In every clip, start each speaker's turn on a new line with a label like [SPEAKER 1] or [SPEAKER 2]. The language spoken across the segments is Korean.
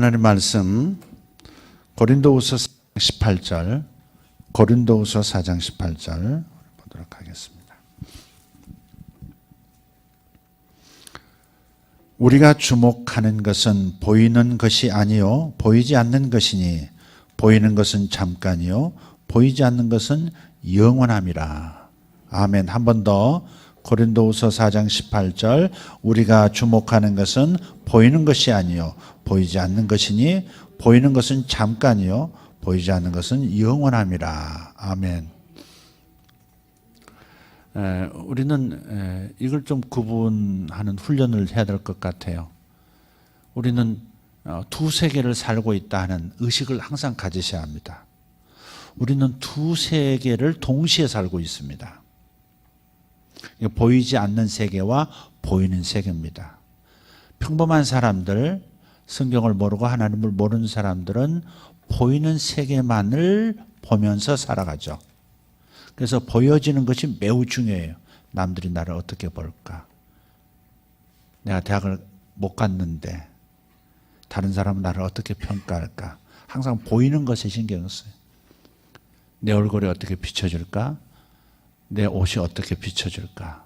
[SPEAKER 1] 하나님 말씀 고린도후서 18절, 고린도후서 4장 18절 보도록 하겠습니다. 우리가 주목하는 것은 보이는 것이 아니요 보이지 않는 것이니 보이는 것은 잠깐이요 보이지 않는 것은 영원함이라. 아멘. 한 번 더. 고린도후서 4장 18절 우리가 주목하는 것은 보이는 것이 아니요 보이지 않는 것이니 보이는 것은 잠깐이요 보이지 않는 것은 영원함이라. 아멘. 우리는 이걸 좀 구분하는 훈련을 해야 될 것 같아요. 우리는 두 세계를 살고 있다 하는 의식을 항상 가지셔야 합니다. 우리는 두 세계를 동시에 살고 있습니다. 보이지 않는 세계와 보이는 세계입니다. 평범한 사람들, 성경을 모르고 하나님을 모르는 사람들은 보이는 세계만을 보면서 살아가죠. 그래서 보여지는 것이 매우 중요해요. 남들이 나를 어떻게 볼까? 내가 대학을 못 갔는데 다른 사람은 나를 어떻게 평가할까? 항상 보이는 것에 신경을 써요. 내 얼굴이 어떻게 비춰줄까? 내 옷이 어떻게 비춰줄까?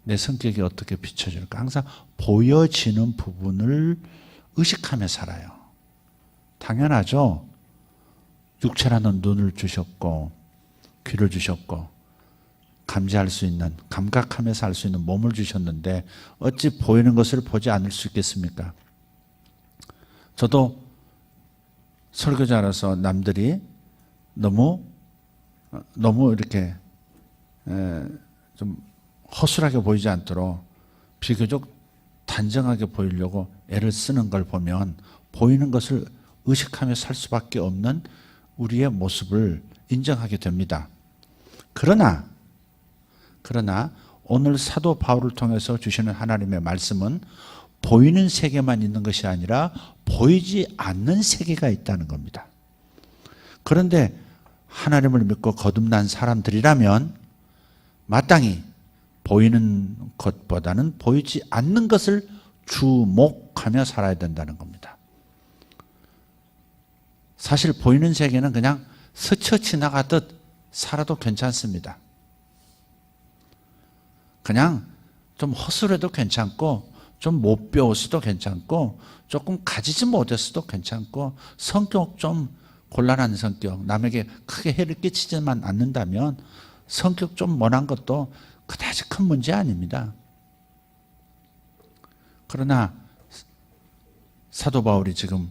[SPEAKER 1] 내 성격이 어떻게 비춰줄까? 항상 보여지는 부분을 의식하며 살아요. 당연하죠. 육체라는 눈을 주셨고 귀를 주셨고 감지할 수 있는, 감각하면서 할 수 있는 몸을 주셨는데 어찌 보이는 것을 보지 않을 수 있겠습니까? 저도 설교자라서 남들이 너무 이렇게 좀 허술하게 보이지 않도록 비교적 단정하게 보이려고 애를 쓰는 걸 보면 보이는 것을 의식하며 살 수밖에 없는 우리의 모습을 인정하게 됩니다. 그러나 오늘 사도 바울을 통해서 주시는 하나님의 말씀은 보이는 세계만 있는 것이 아니라 보이지 않는 세계가 있다는 겁니다. 그런데 하나님을 믿고 거듭난 사람들이라면 마땅히 보이는 것보다는 보이지 않는 것을 주목하며 살아야 된다는 겁니다. 사실 보이는 세계는 그냥 스쳐 지나가듯 살아도 괜찮습니다. 그냥 좀 허술해도 괜찮고 좀 못 배웠어도 괜찮고 조금 가지지 못했어도 괜찮고 성격 좀 곤란한 성격, 남에게 크게 해를 끼치지만 않는다면 성격 좀 모난 것도 그다지 큰 문제 아닙니다. 그러나 사도 바울이 지금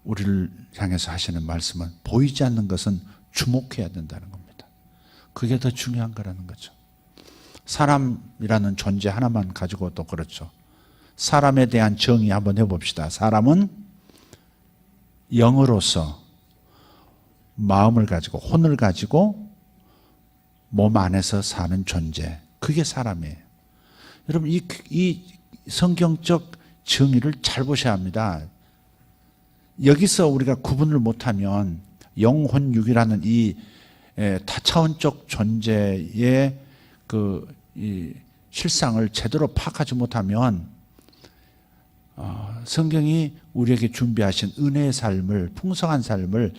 [SPEAKER 1] 우리를 향해서 하시는 말씀은 보이지 않는 것은 주목해야 된다는 겁니다. 그게 더 중요한 거라는 거죠. 사람이라는 존재 하나만 가지고도 그렇죠. 사람에 대한 정의 한번 해봅시다. 사람은 영으로서 마음을 가지고 혼을 가지고 몸 안에서 사는 존재, 그게 사람이에요. 여러분 이 성경적 정의를 잘 보셔야 합니다. 여기서 우리가 구분을 못하면 영혼 육이라는 이 다차원적 존재의 이 실상을 제대로 파악하지 못하면 성경이 우리에게 준비하신 은혜의 삶을, 풍성한 삶을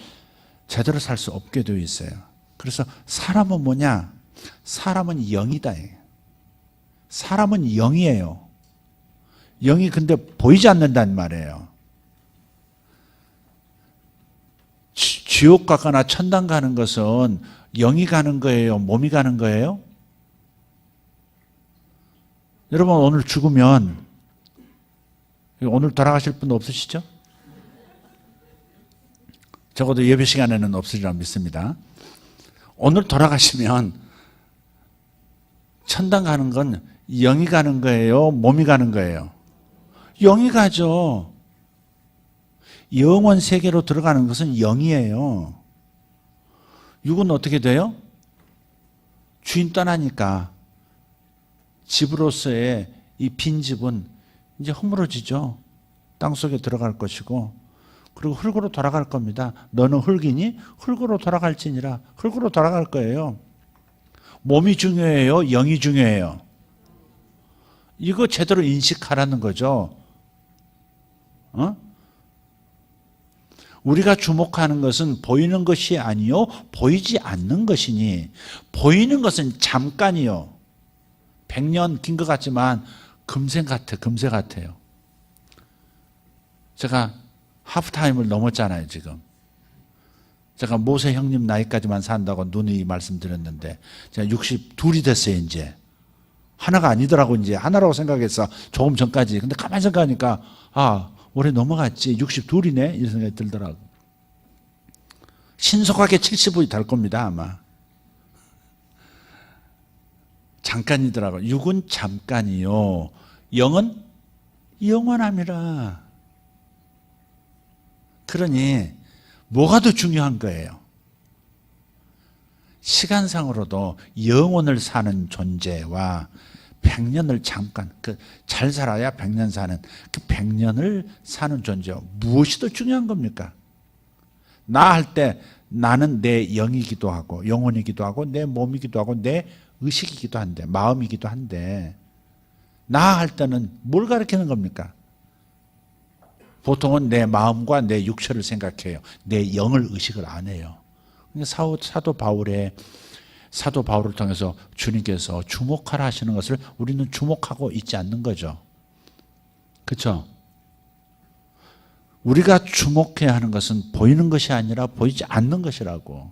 [SPEAKER 1] 제대로 살 수 없게 되어 있어요. 그래서 사람은 뭐냐? 사람은 영이다. 사람은 영이에요. 영이 근데 보이지 않는다는 말이에요. 지옥 가거나 천당 가는 것은 영이 가는 거예요? 몸이 가는 거예요? 여러분 오늘 죽으면 오늘 돌아가실 분 없으시죠? 적어도 예배 시간에는 없으리라 믿습니다. 오늘 돌아가시면 천당 가는 건 영이 가는 거예요? 몸이 가는 거예요? 영이 가죠. 영원 세계로 들어가는 것은 영이에요. 육은 어떻게 돼요? 주인 떠나니까 집으로서의 이 빈 집은 이제 허물어지죠. 땅속에 들어갈 것이고 그리고 흙으로 돌아갈 겁니다. 너는 흙이니 흙으로 돌아갈지니라. 흙으로 돌아갈 거예요. 몸이 중요해요? 영이 중요해요? 이거 제대로 인식하라는 거죠. 어? 우리가 주목하는 것은 보이는 것이 아니요 보이지 않는 것이니 보이는 것은 잠깐이요. 100년 긴 것 같지만 금세 같아요. 제가 하프타임을 넘었잖아요 지금. 제가 모세 형님 나이까지만 산다고 누누이 말씀드렸는데 제가 62이 됐어요 이제. 하나가 아니더라고 이제. 하나라고 생각했어 조금 전까지. 근데 가만히 생각하니까 올해 넘어갔지 62이네 이런 생각이 들더라고. 신속하게 70이 될 겁니다 아마. 잠깐이더라고. 육은 잠깐이요 영은 영원함이라. 그러니 뭐가 더 중요한 거예요? 시간상으로도 영혼을 사는 존재와 100년을 잠깐 잘 살아야 100년 사는 그 100년을 사는 존재와 무엇이 더 중요한 겁니까? 나 할 때 나는 내 영이기도 하고 영혼이기도 하고 내 몸이기도 하고 내 의식이기도 한데 마음이기도 한데 나 할 때는 뭘 가리키는 겁니까? 보통은 내 마음과 내 육체를 생각해요. 내 영을 의식을 안 해요. 사도 바울을 통해서 주님께서 주목하라 하시는 것을 우리는 주목하고 있지 않는 거죠. 그렇죠? 우리가 주목해야 하는 것은 보이는 것이 아니라 보이지 않는 것이라고.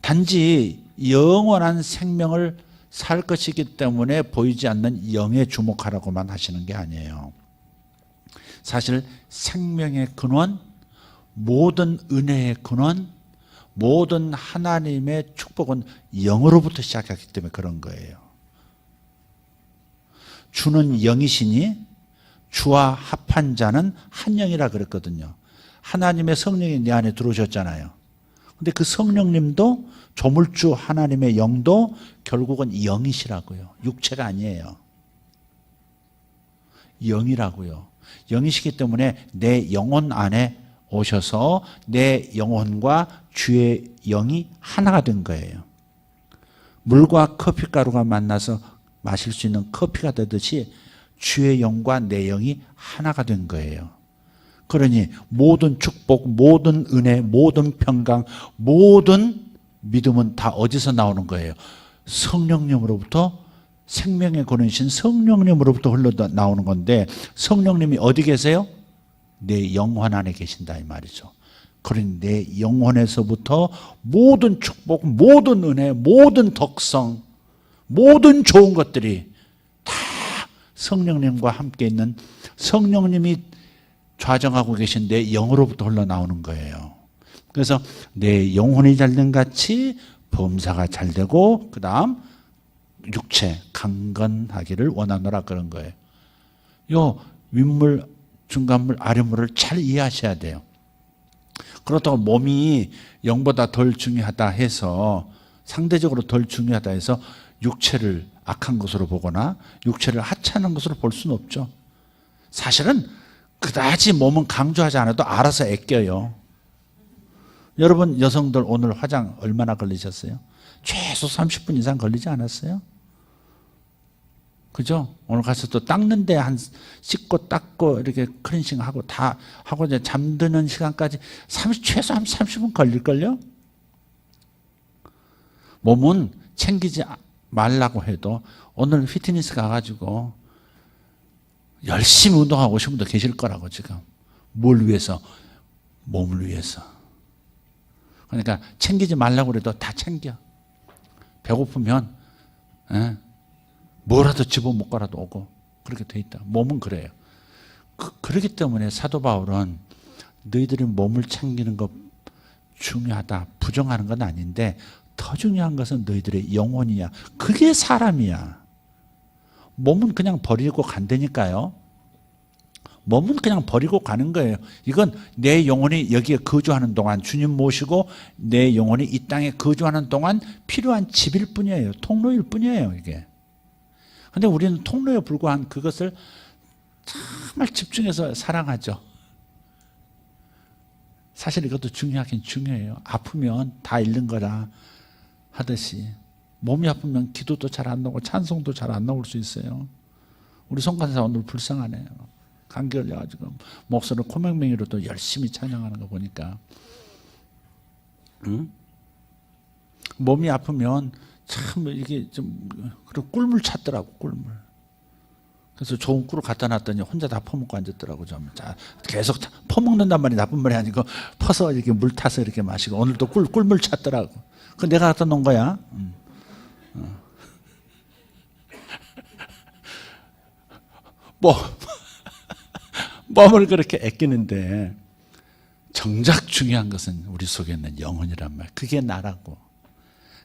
[SPEAKER 1] 단지 영원한 생명을 살 것이기 때문에 보이지 않는 영에 주목하라고만 하시는 게 아니에요. 사실 생명의 근원, 모든 은혜의 근원, 모든 하나님의 축복은 영으로부터 시작했기 때문에 그런 거예요. 주는 영이시니 주와 합한 자는 한 영이라 그랬거든요. 하나님의 성령이 내 안에 들어오셨잖아요. 근데 그 성령님도 조물주 하나님의 영도 결국은 영이시라고요. 육체가 아니에요. 영이라고요. 영이시기 때문에 내 영혼 안에 오셔서 내 영혼과 주의 영이 하나가 된 거예요. 물과 커피가루가 만나서 마실 수 있는 커피가 되듯이 주의 영과 내 영이 하나가 된 거예요. 그러니 모든 축복, 모든 은혜, 모든 평강, 모든 믿음은 다 어디서 나오는 거예요? 성령님으로부터, 생명의 근원이신 성령님으로부터 흘러나오는 건데 성령님이 어디 계세요? 내 영혼 안에 계신다 이 말이죠. 그러니 내 영혼에서부터 모든 축복, 모든 은혜, 모든 덕성, 모든 좋은 것들이 다 성령님과 함께 있는 성령님이 좌정하고 계신 내 영으로부터 흘러나오는 거예요. 그래서 내 영혼이 잘된 같이 범사가 잘되고 그 다음 육체 강건하기를 원하노라 그런 거예요. 요 윗물, 중간물, 아랫물을 잘 이해하셔야 돼요. 그렇다고 몸이 영보다 덜 중요하다 해서 상대적으로 덜 중요하다 해서 육체를 악한 것으로 보거나 육체를 하찮은 것으로 볼 수는 없죠. 사실은 그다지 몸은 강조하지 않아도 알아서 애껴요. 여러분 여성들 오늘 화장 얼마나 걸리셨어요? 최소 30분 이상 걸리지 않았어요? 그죠? 오늘 가서 또 닦는데 한 씻고 닦고 이렇게 클렌징 하고 다 하고 이제 잠드는 시간까지 최소 한 30분 걸릴걸요? 몸은 챙기지 말라고 해도 오늘 피트니스 가가지고 열심히 운동하고 오신 분도 계실 거라고 지금. 뭘 위해서? 몸을 위해서. 그러니까 챙기지 말라고 해도 다 챙겨. 배고프면 뭐라도 집어먹고라도 오고 그렇게 돼 있다. 몸은 그래요. 그렇기 때문에 사도 바울은 너희들이 몸을 챙기는 것 중요하다, 부정하는 건 아닌데 더 중요한 것은 너희들의 영혼이야. 그게 사람이야. 몸은 그냥 버리고 간다니까요. 몸은 그냥 버리고 가는 거예요. 이건 내 영혼이 여기에 거주하는 동안 주님 모시고 내 영혼이 이 땅에 거주하는 동안 필요한 집일 뿐이에요. 통로일 뿐이에요. 이게. 근데 우리는 통로에 불과한 그것을 정말 집중해서 사랑하죠. 사실 이것도 중요하긴 중요해요. 아프면 다 잃는 거라 하듯이 몸이 아프면 기도도 잘 안 나오고 찬송도 잘 안 나올 수 있어요. 우리 송간사 오늘 불쌍하네요. 감기 걸려가지고 목소리를 코맹맹이로도 열심히 찬양하는 거 보니까 몸이 아프면 참 이게 좀 그리고 꿀물 찾더라고 꿀물. 그래서 좋은 꿀을 갖다 놨더니 혼자 다 퍼먹고 앉았더라고. 좀 계속 퍼먹는단 말이 나쁜 말이 아니고 퍼서 이렇게 물 타서 이렇게 마시고 오늘도 꿀물 찾더라고. 그 내가 갖다 놓은 거야. 몸을 그렇게 아끼는데 정작 중요한 것은 우리 속에 있는 영혼이란 말. 그게 나라고.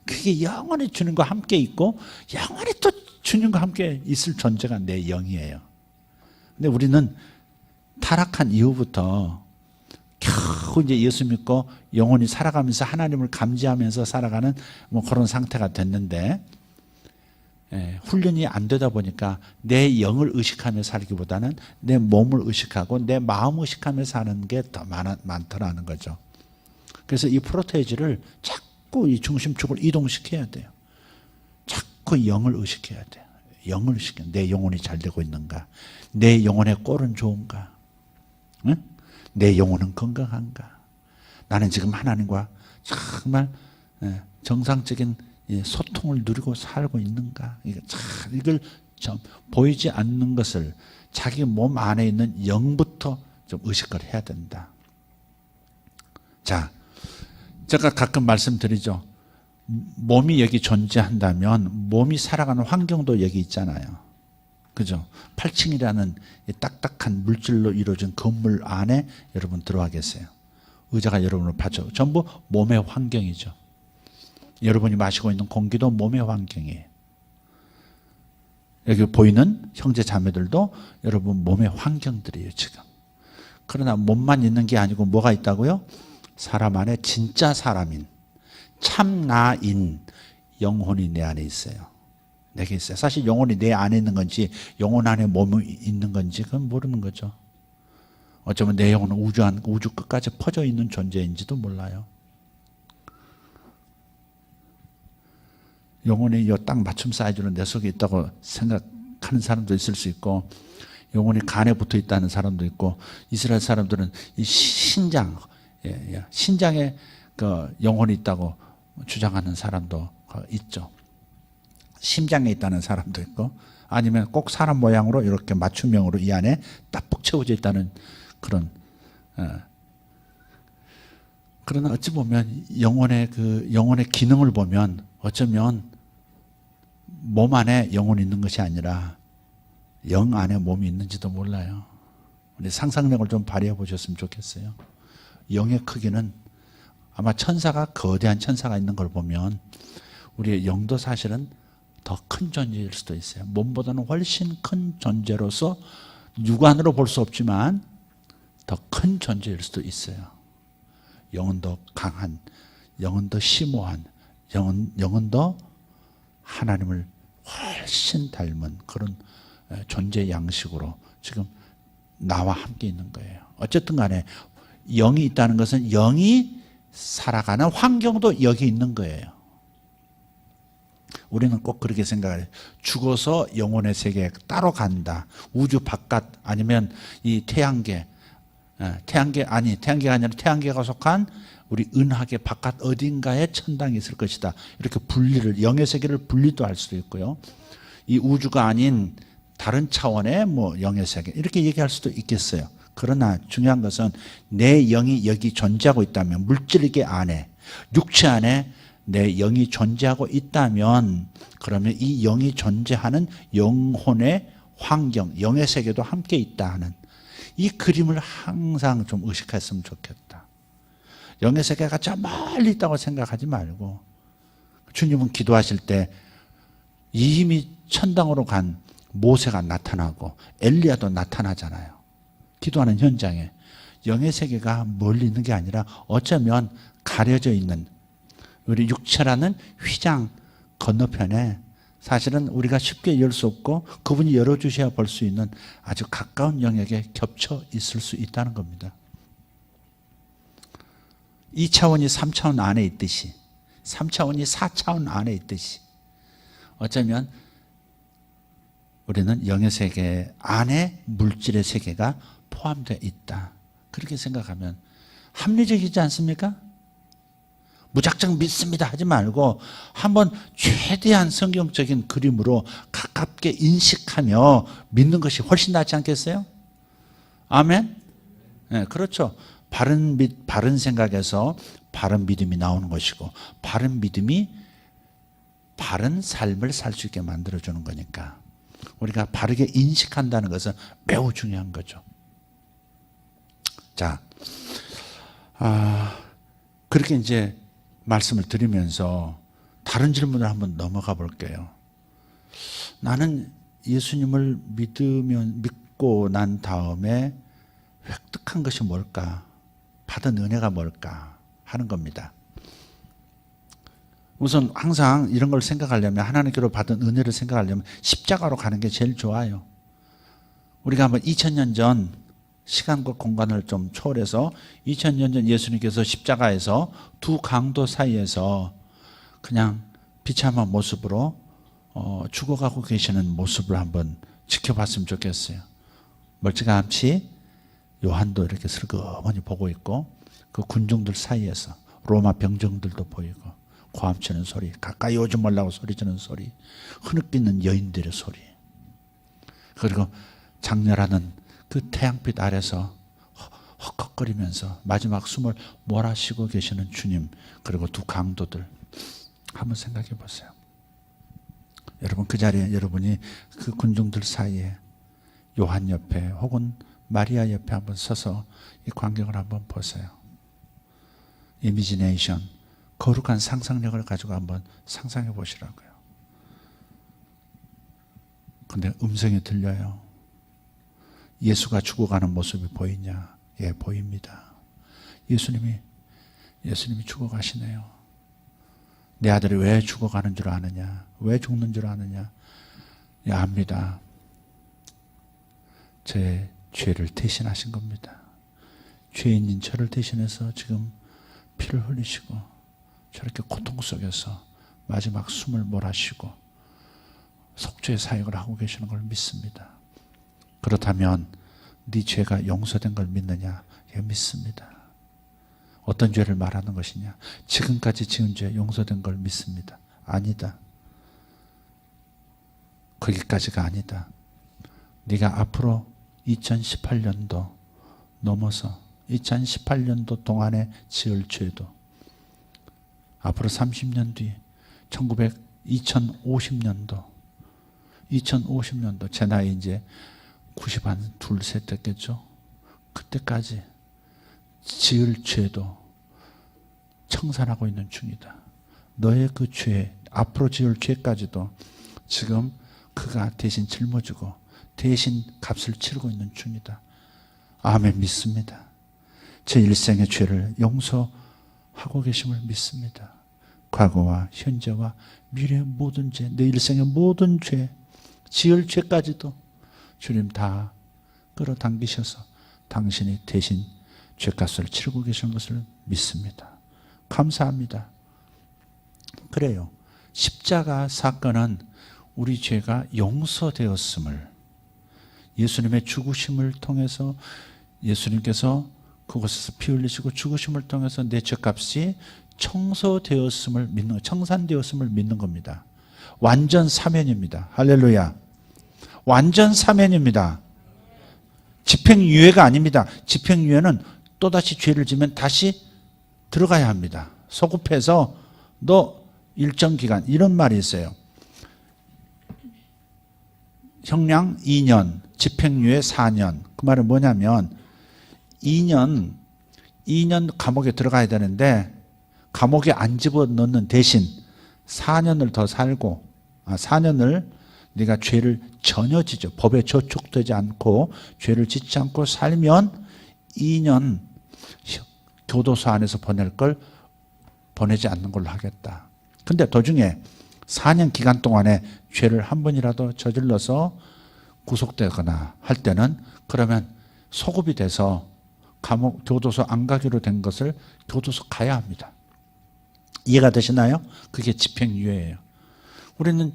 [SPEAKER 1] 그게 영원히 주님과 함께 있고 영원히 또 주님과 함께 있을 존재가 내 영이에요. 근데 우리는 타락한 이후부터 겨우 이제 예수 믿고 영혼이 살아가면서 하나님을 감지하면서 살아가는 뭐 그런 상태가 됐는데 훈련이 안 되다 보니까 내 영을 의식하며 살기보다는 내 몸을 의식하고 내 마음을 의식하며 사는 게 더 많더라는 거죠. 그래서 이 프로테이지를 자꾸 이 중심축을 이동시켜야 돼요. 자꾸 영을 의식해야 돼요. 영을 의식해. 내 영혼이 잘 되고 있는가? 내 영혼의 꼴은 좋은가? 응? 내 영혼은 건강한가? 나는 지금 하나님과 정말 정상적인 소통을 누리고 살고 있는가? 이걸 좀 보이지 않는 것을 자기 몸 안에 있는 영부터 좀 의식을 해야 된다. 자, 제가 가끔 말씀드리죠. 몸이 여기 존재한다면 몸이 살아가는 환경도 여기 있잖아요. 그죠? 8층이라는 딱딱한 물질로 이루어진 건물 안에 여러분 들어와 계세요. 의자가 여러분을 받쳐. 전부 몸의 환경이죠. 여러분이 마시고 있는 공기도 몸의 환경이에요. 여기 보이는 형제 자매들도 여러분 몸의 환경들이에요, 지금. 그러나 몸만 있는 게 아니고 뭐가 있다고요? 사람 안에 진짜 사람인 참 나인 영혼이 내 안에 있어요. 내게 있어요. 사실 영혼이 내 안에 있는 건지 영혼 안에 몸이 있는 건지 그건 모르는 거죠. 어쩌면 내 영혼은 우주 끝까지 퍼져 있는 존재인지도 몰라요. 영혼이 딱 맞춤 사이즈로 내 속에 있다고 생각하는 사람도 있을 수 있고 영혼이 간에 붙어 있다는 사람도 있고 이스라엘 사람들은 이 신장에 그 영혼이 있다고 주장하는 사람도 있죠. 심장에 있다는 사람도 있고 아니면 꼭 사람 모양으로 이렇게 맞춤형으로 이 안에 딱붙 채워져 있다는 그런 그러나 어찌 보면 영혼의 기능을 보면 어쩌면 몸 안에 영혼이 있는 것이 아니라 영 안에 몸이 있는지도 몰라요. 우리 상상력을 좀 발휘해 보셨으면 좋겠어요. 영의 크기는 아마 거대한 천사가 있는 걸 보면 우리의 영도 사실은 더 큰 존재일 수도 있어요. 몸보다는 훨씬 큰 존재로서 육안으로 볼 수 없지만 더 큰 존재일 수도 있어요. 영은 더 강한, 영은 더 심오한, 영은 더 하나님을 훨씬 닮은 그런 존재 양식으로 지금 나와 함께 있는 거예요. 어쨌든 간에 영이 있다는 것은 영이 살아가는 환경도 여기 있는 거예요. 우리는 꼭 그렇게 생각해요. 죽어서 영혼의 세계에 따로 간다. 우주 바깥 아니면 이 태양계가 아니라 태양계가 속한 우리 은하계 바깥 어딘가에 천당이 있을 것이다. 이렇게 영의 세계를 분리도 할 수도 있고요. 이 우주가 아닌 다른 차원의 영의 세계 이렇게 얘기할 수도 있겠어요. 그러나 중요한 것은 내 영이 여기 존재하고 있다면 물질계 안에 육체 안에 내 영이 존재하고 있다면 그러면 이 영이 존재하는 영혼의 환경, 영의 세계도 함께 있다 하는 이 그림을 항상 좀 의식했으면 좋겠다. 영의 세계가 저 멀리 있다고 생각하지 말고 주님은 기도하실 때 이미 천당으로 간 모세가 나타나고 엘리야도 나타나잖아요. 기도하는 현장에 영의 세계가 멀리 있는 게 아니라 어쩌면 가려져 있는 우리 육체라는 휘장 건너편에 사실은 우리가 쉽게 열 수 없고 그분이 열어주셔야 볼 수 있는 아주 가까운 영역에 겹쳐 있을 수 있다는 겁니다. 2차원이 3차원 안에 있듯이 3차원이 4차원 안에 있듯이 어쩌면 우리는 영의 세계 안에 물질의 세계가 포함되어 있다. 그렇게 생각하면 합리적이지 않습니까? 무작정 믿습니다 하지 말고 한번 최대한 성경적인 그림으로 가깝게 인식하며 믿는 것이 훨씬 낫지 않겠어요? 아멘? 네, 그렇죠. 바른 생각에서 바른 믿음이 나오는 것이고, 바른 믿음이 바른 삶을 살 수 있게 만들어주는 거니까 우리가 바르게 인식한다는 것은 매우 중요한 거죠. 자, 그렇게 이제 말씀을 드리면서 다른 질문을 한번 넘어가 볼게요. 나는 예수님을 믿고 난 다음에 획득한 것이 뭘까? 받은 은혜가 뭘까? 하는 겁니다. 우선 항상 이런 걸 생각하려면, 하나님께로 받은 은혜를 생각하려면 십자가로 가는 게 제일 좋아요. 우리가 한번 2000년 전 시간과 공간을 좀 초월해서 2000년 전 예수님께서 십자가에서 두 강도 사이에서 그냥 비참한 모습으로 죽어가고 계시는 모습을 한번 지켜봤으면 좋겠어요. 멀찌감치 요한도 이렇게 슬그머니 보고 있고, 그 군중들 사이에서 로마 병정들도 보이고, 고함치는 소리, 가까이 오지 말라고 소리치는 소리, 흐느끼는 여인들의 소리, 그리고 장렬하는 그 태양빛 아래서 헉헉거리면서 마지막 숨을 몰아쉬고 계시는 주님, 그리고 두 강도들 한번 생각해 보세요. 여러분, 그 자리에 여러분이 그 군중들 사이에 요한 옆에 혹은 마리아 옆에 한번 서서 이 광경을 한번 보세요. 이미지네이션, 거룩한 상상력을 가지고 한번 상상해 보시라고요. 근데 음성이 들려요. 예수가 죽어가는 모습이 보이냐? 예, 보입니다. 예수님이 죽어가시네요. 내 아들이 왜 죽어가는 줄 아느냐? 왜 죽는 줄 아느냐? 예, 압니다. 제 죄를 대신하신 겁니다. 죄인인 저를 대신해서 지금 피를 흘리시고 저렇게 고통 속에서 마지막 숨을 몰아쉬고 속죄의 사역을 하고 계시는 걸 믿습니다. 그렇다면 네 죄가 용서된 걸 믿느냐? 예, 믿습니다. 어떤 죄를 말하는 것이냐? 지금까지 지은 죄 용서된 걸 믿습니다. 아니다. 거기까지가 아니다. 네가 앞으로 2018년도 넘어서 2018년도 동안에 지을 죄도, 앞으로 30년 뒤 2050년도 제 나이 이제 90 한 둘 셋 됐겠죠. 그때까지 지을 죄도 청산하고 있는 중이다. 너의 그 죄, 앞으로 지을 죄까지도 지금 그가 대신 짊어지고 대신 값을 치르고 있는 중이다. 아멘, 믿습니다. 제 일생의 죄를 용서하고 계심을 믿습니다. 과거와 현재와 미래의 모든 죄, 내 일생의 모든 죄, 지을 죄까지도 주님 다 끌어당기셔서 당신이 대신 죄값을 치르고 계신 것을 믿습니다. 감사합니다. 그래요. 십자가 사건은 우리 죄가 용서되었음을, 예수님의 죽으심을 통해서 예수님께서 그곳에서 피 흘리시고 죽으심을 통해서 내 죄값이 청소되었음을 믿는, 청산되었음을 믿는 겁니다. 완전 사면입니다. 할렐루야. 완전 사면입니다. 집행유예가 아닙니다. 집행유예는 또다시 죄를 지면 다시 들어가야 합니다. 소급해서 너 일정 기간, 이런 말이 있어요. 형량 2년, 집행유예 4년. 그 말은 뭐냐면 2년 감옥에 들어가야 되는데 감옥에 안 집어넣는 대신 4년을 더 살고, 4년을 네가 죄를 전혀 지죠. 법에 저촉되지 않고 죄를 짓지 않고 살면 2년 교도소 안에서 보낼 걸 보내지 않는 걸로 하겠다. 근데 도중에 4년 기간 동안에 죄를 한 번이라도 저질러서 구속되거나 할 때는 그러면 소급이 돼서 감옥, 교도소 안 가기로 된 것을 교도소 가야 합니다. 이해가 되시나요? 그게 집행유예예요. 우리는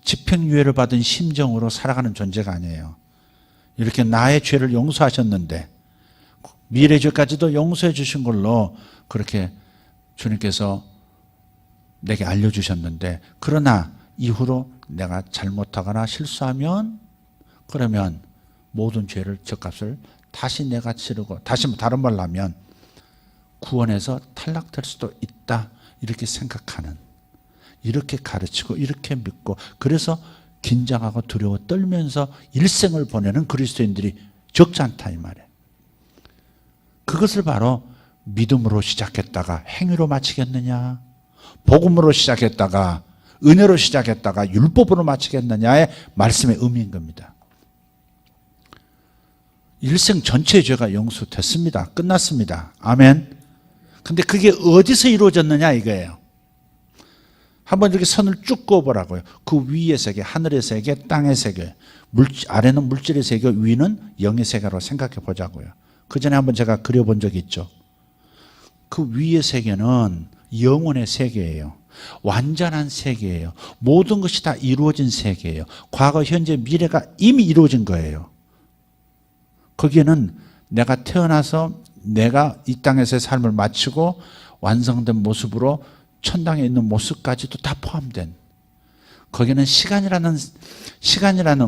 [SPEAKER 1] 집행유예를 받은 심정으로 살아가는 존재가 아니에요. 이렇게 나의 죄를 용서하셨는데 미래 죄까지도 용서해 주신 걸로 그렇게 주님께서 내게 알려주셨는데, 그러나 이후로 내가 잘못하거나 실수하면 그러면 모든 죄를 죗값을 다시 내가 치르고, 다시 다른 말로 하면 구원에서 탈락될 수도 있다, 이렇게 생각하는, 이렇게 가르치고 이렇게 믿고, 그래서 긴장하고 두려워 떨면서 일생을 보내는 그리스도인들이 적지 않다 이 말이에요. 그것을 바로 믿음으로 시작했다가 행위로 마치겠느냐, 복음으로 시작했다가 은혜로 시작했다가 율법으로 마치겠느냐의 말씀의 의미인 겁니다. 일생 전체의 죄가 용서됐습니다. 끝났습니다. 아멘. 근데 그게 어디서 이루어졌느냐 이거예요. 한번 이렇게 선을 쭉 그어보라고요. 그 위의 세계, 하늘의 세계, 땅의 세계, 아래는 물질의 세계, 위는 영의 세계로 생각해 보자고요. 그 전에 한번 제가 그려본 적이 있죠. 그 위의 세계는 영혼의 세계예요. 완전한 세계예요. 모든 것이 다 이루어진 세계예요. 과거, 현재, 미래가 이미 이루어진 거예요. 거기에는 내가 태어나서 내가 이 땅에서의 삶을 마치고 완성된 모습으로 천당에 있는 모습까지도 다 포함된, 거기는 시간이라는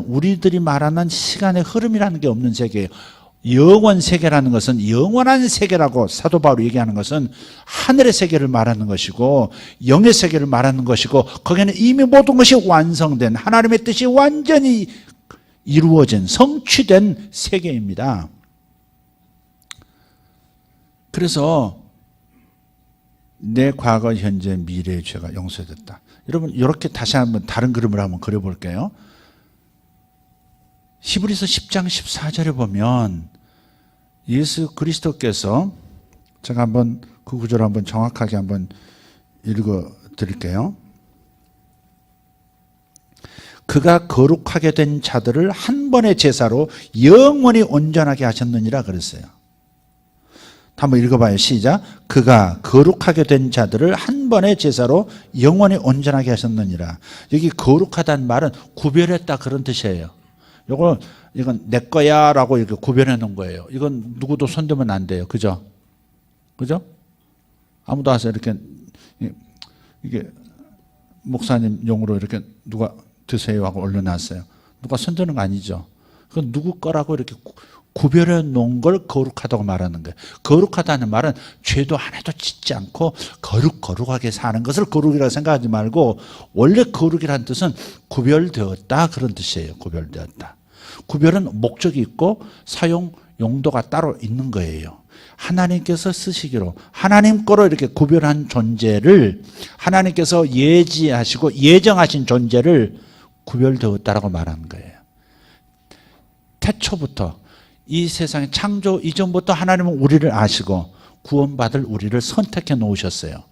[SPEAKER 1] 우리들이 말하는 시간의 흐름이라는 게 없는 세계예요. 영원 세계라는 것은, 영원한 세계라고 사도 바울이 얘기하는 것은 하늘의 세계를 말하는 것이고 영의 세계를 말하는 것이고, 거기는 이미 모든 것이 완성된, 하나님의 뜻이 완전히 이루어진, 성취된 세계입니다. 그래서 내 과거, 현재, 미래의 죄가 용서됐다. 여러분, 이렇게 다시 한번 다른 그림을 한번 그려볼게요. 히브리서 10장 14절에 보면 예수 그리스도께서, 제가 한번 그 구절을 한번 정확하게 한번 읽어 드릴게요. 그가 거룩하게 된 자들을 한 번의 제사로 영원히 온전하게 하셨느니라 그랬어요. 한번 읽어봐요. 시작. 그가 거룩하게 된 자들을 한 번의 제사로 영원히 온전하게 하셨느니라. 여기 거룩하다는 말은 구별했다 그런 뜻이에요. 이건 내 거야 라고 이렇게 구별해 놓은 거예요. 이건 누구도 손대면 안 돼요. 그죠? 그죠? 아무도 와서 이렇게, 이게 목사님 용으로 이렇게 누가 드세요 하고 올려놨어요. 누가 손대는 거 아니죠. 그건 누구 거라고 이렇게 구별해 놓은 걸 거룩하다고 말하는 거예요. 거룩하다는 말은 죄도 하나도 짓지 않고 거룩하게 사는 것을 거룩이라고 생각하지 말고, 원래 거룩이라는 뜻은 구별되었다 그런 뜻이에요. 구별되었다. 구별은 목적이 있고 사용 용도가 따로 있는 거예요. 하나님께서 쓰시기로 하나님 거로 이렇게 구별한 존재를, 하나님께서 예지하시고 예정하신 존재를 구별되었다라고 말하는 거예요. 태초부터, 이 세상의 창조 이전부터 하나님은 우리를 아시고 구원받을 우리를 선택해 놓으셨어요.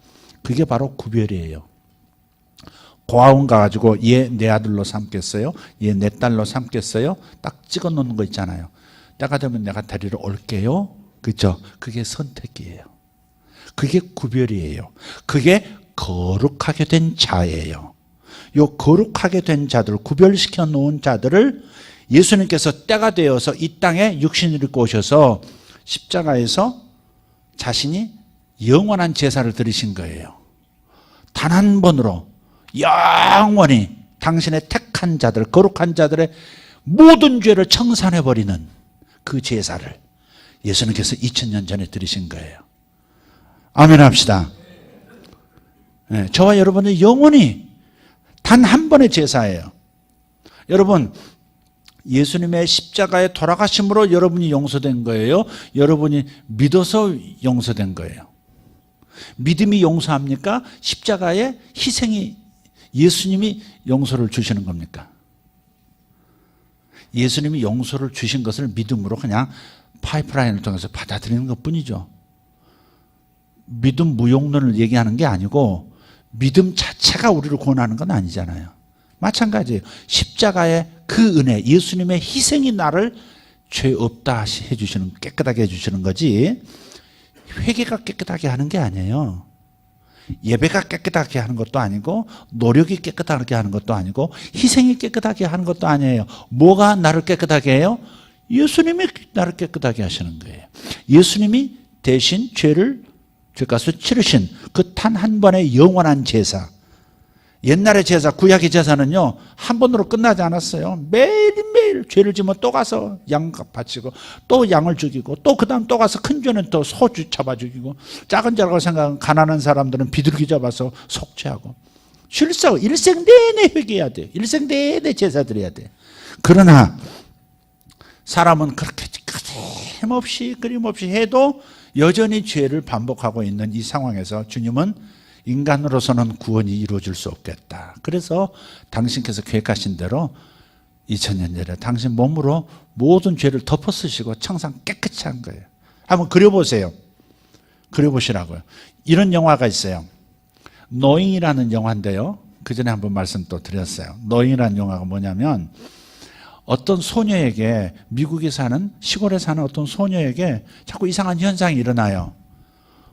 [SPEAKER 1] 그게 바로 구별이에요. 고아원 가가지고 얘 내 아들로 삼겠어요, 얘 내 딸로 삼겠어요, 딱 찍어 놓는 거 있잖아요. 때가 되면 내가 데리러 올게요. 그렇죠? 그게 선택이에요. 그게 구별이에요. 그게 거룩하게 된 자예요. 요 거룩하게 된 자들, 구별시켜 놓은 자들을 예수님께서 때가 되어서 이 땅에 육신을 입고 오셔서 십자가에서 자신이 영원한 제사를 드리신 거예요. 단 한 번으로 영원히 당신의 택한 자들, 거룩한 자들의 모든 죄를 청산해버리는 그 제사를 예수님께서 2000년 전에 드리신 거예요. 아멘 합시다. 네, 저와 여러분은 영원히 단 한 번의 제사예요. 여러분, 예수님의 십자가에 돌아가심으로 여러분이 용서된 거예요? 여러분이 믿어서 용서된 거예요? 믿음이 용서합니까? 십자가의 희생이, 예수님이 용서를 주시는 겁니까? 예수님이 용서를 주신 것을 믿음으로 그냥 파이프라인을 통해서 받아들이는 것뿐이죠. 믿음 무용론을 얘기하는 게 아니고 믿음 자체가 우리를 구원하는 건 아니잖아요. 마찬가지예요. 십자가의 그 은혜, 예수님의 희생이 나를 죄 없다 해주시는, 깨끗하게 해주시는 거지, 회개가 깨끗하게 하는 게 아니에요. 예배가 깨끗하게 하는 것도 아니고 노력이 깨끗하게 하는 것도 아니고 희생이 깨끗하게 하는 것도 아니에요. 뭐가 나를 깨끗하게 해요? 예수님이 나를 깨끗하게 하시는 거예요. 예수님이 대신 죄값을 치르신 그 단 한 번의 영원한 제사. 옛날의 제사, 구약의 제사는요, 한 번으로 끝나지 않았어요. 매일매일 죄를 지면 또 가서 양 바치고, 또 양을 죽이고, 또 그 다음 또 가서 큰 죄는 또 소 잡아 죽이고, 작은 죄라고 생각하는 가난한 사람들은 비둘기 잡아서 속죄하고, 실상 일생 내내 회개해야 돼. 일생 내내 제사 드려야 돼. 그러나 사람은 그렇게 끊임없이 해도 여전히 죄를 반복하고 있는 이 상황에서 주님은 인간으로서는 구원이 이루어질 수 없겠다. 그래서 당신께서 계획하신 대로 2000년 전에 당신 몸으로 모든 죄를 덮어 쓰시고 청산 깨끗이 한 거예요. 한번 그려보세요. 그려보시라고요. 이런 영화가 있어요. 노잉이라는 영화인데요. 그 전에 한번 말씀 또 드렸어요. 노잉이라는 영화가 뭐냐면 어떤 소녀에게, 미국에 사는, 시골에 사는 어떤 소녀에게 자꾸 이상한 현상이 일어나요.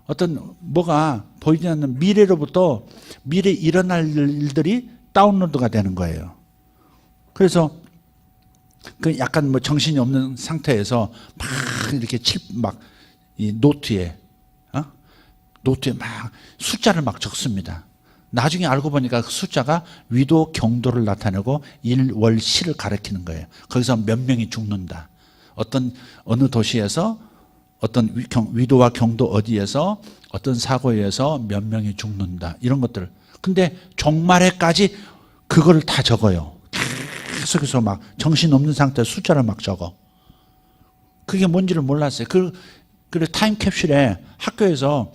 [SPEAKER 1] 어떤 뭐가 보이지 않는 미래로부터 미래에 일어날 일들이 다운로드가 되는 거예요. 그래서 그 약간 뭐 정신이 없는 상태에서 막 이렇게 이 노트에 막 숫자를 막 적습니다. 나중에 알고 보니까 그 숫자가 위도 경도를 나타내고 일, 시를 가리키는 거예요. 거기서 몇 명이 죽는다. 어느 도시에서 어떤 위도와 경도 어디에서 어떤 사고에 의해서 몇 명이 죽는다. 이런 것들. 근데 종말에까지 그걸 다 적어요. 계속해서 막 정신없는 상태에서 숫자를 막 적어. 그게 뭔지를 몰랐어요. 그래 타임캡슐에 학교에서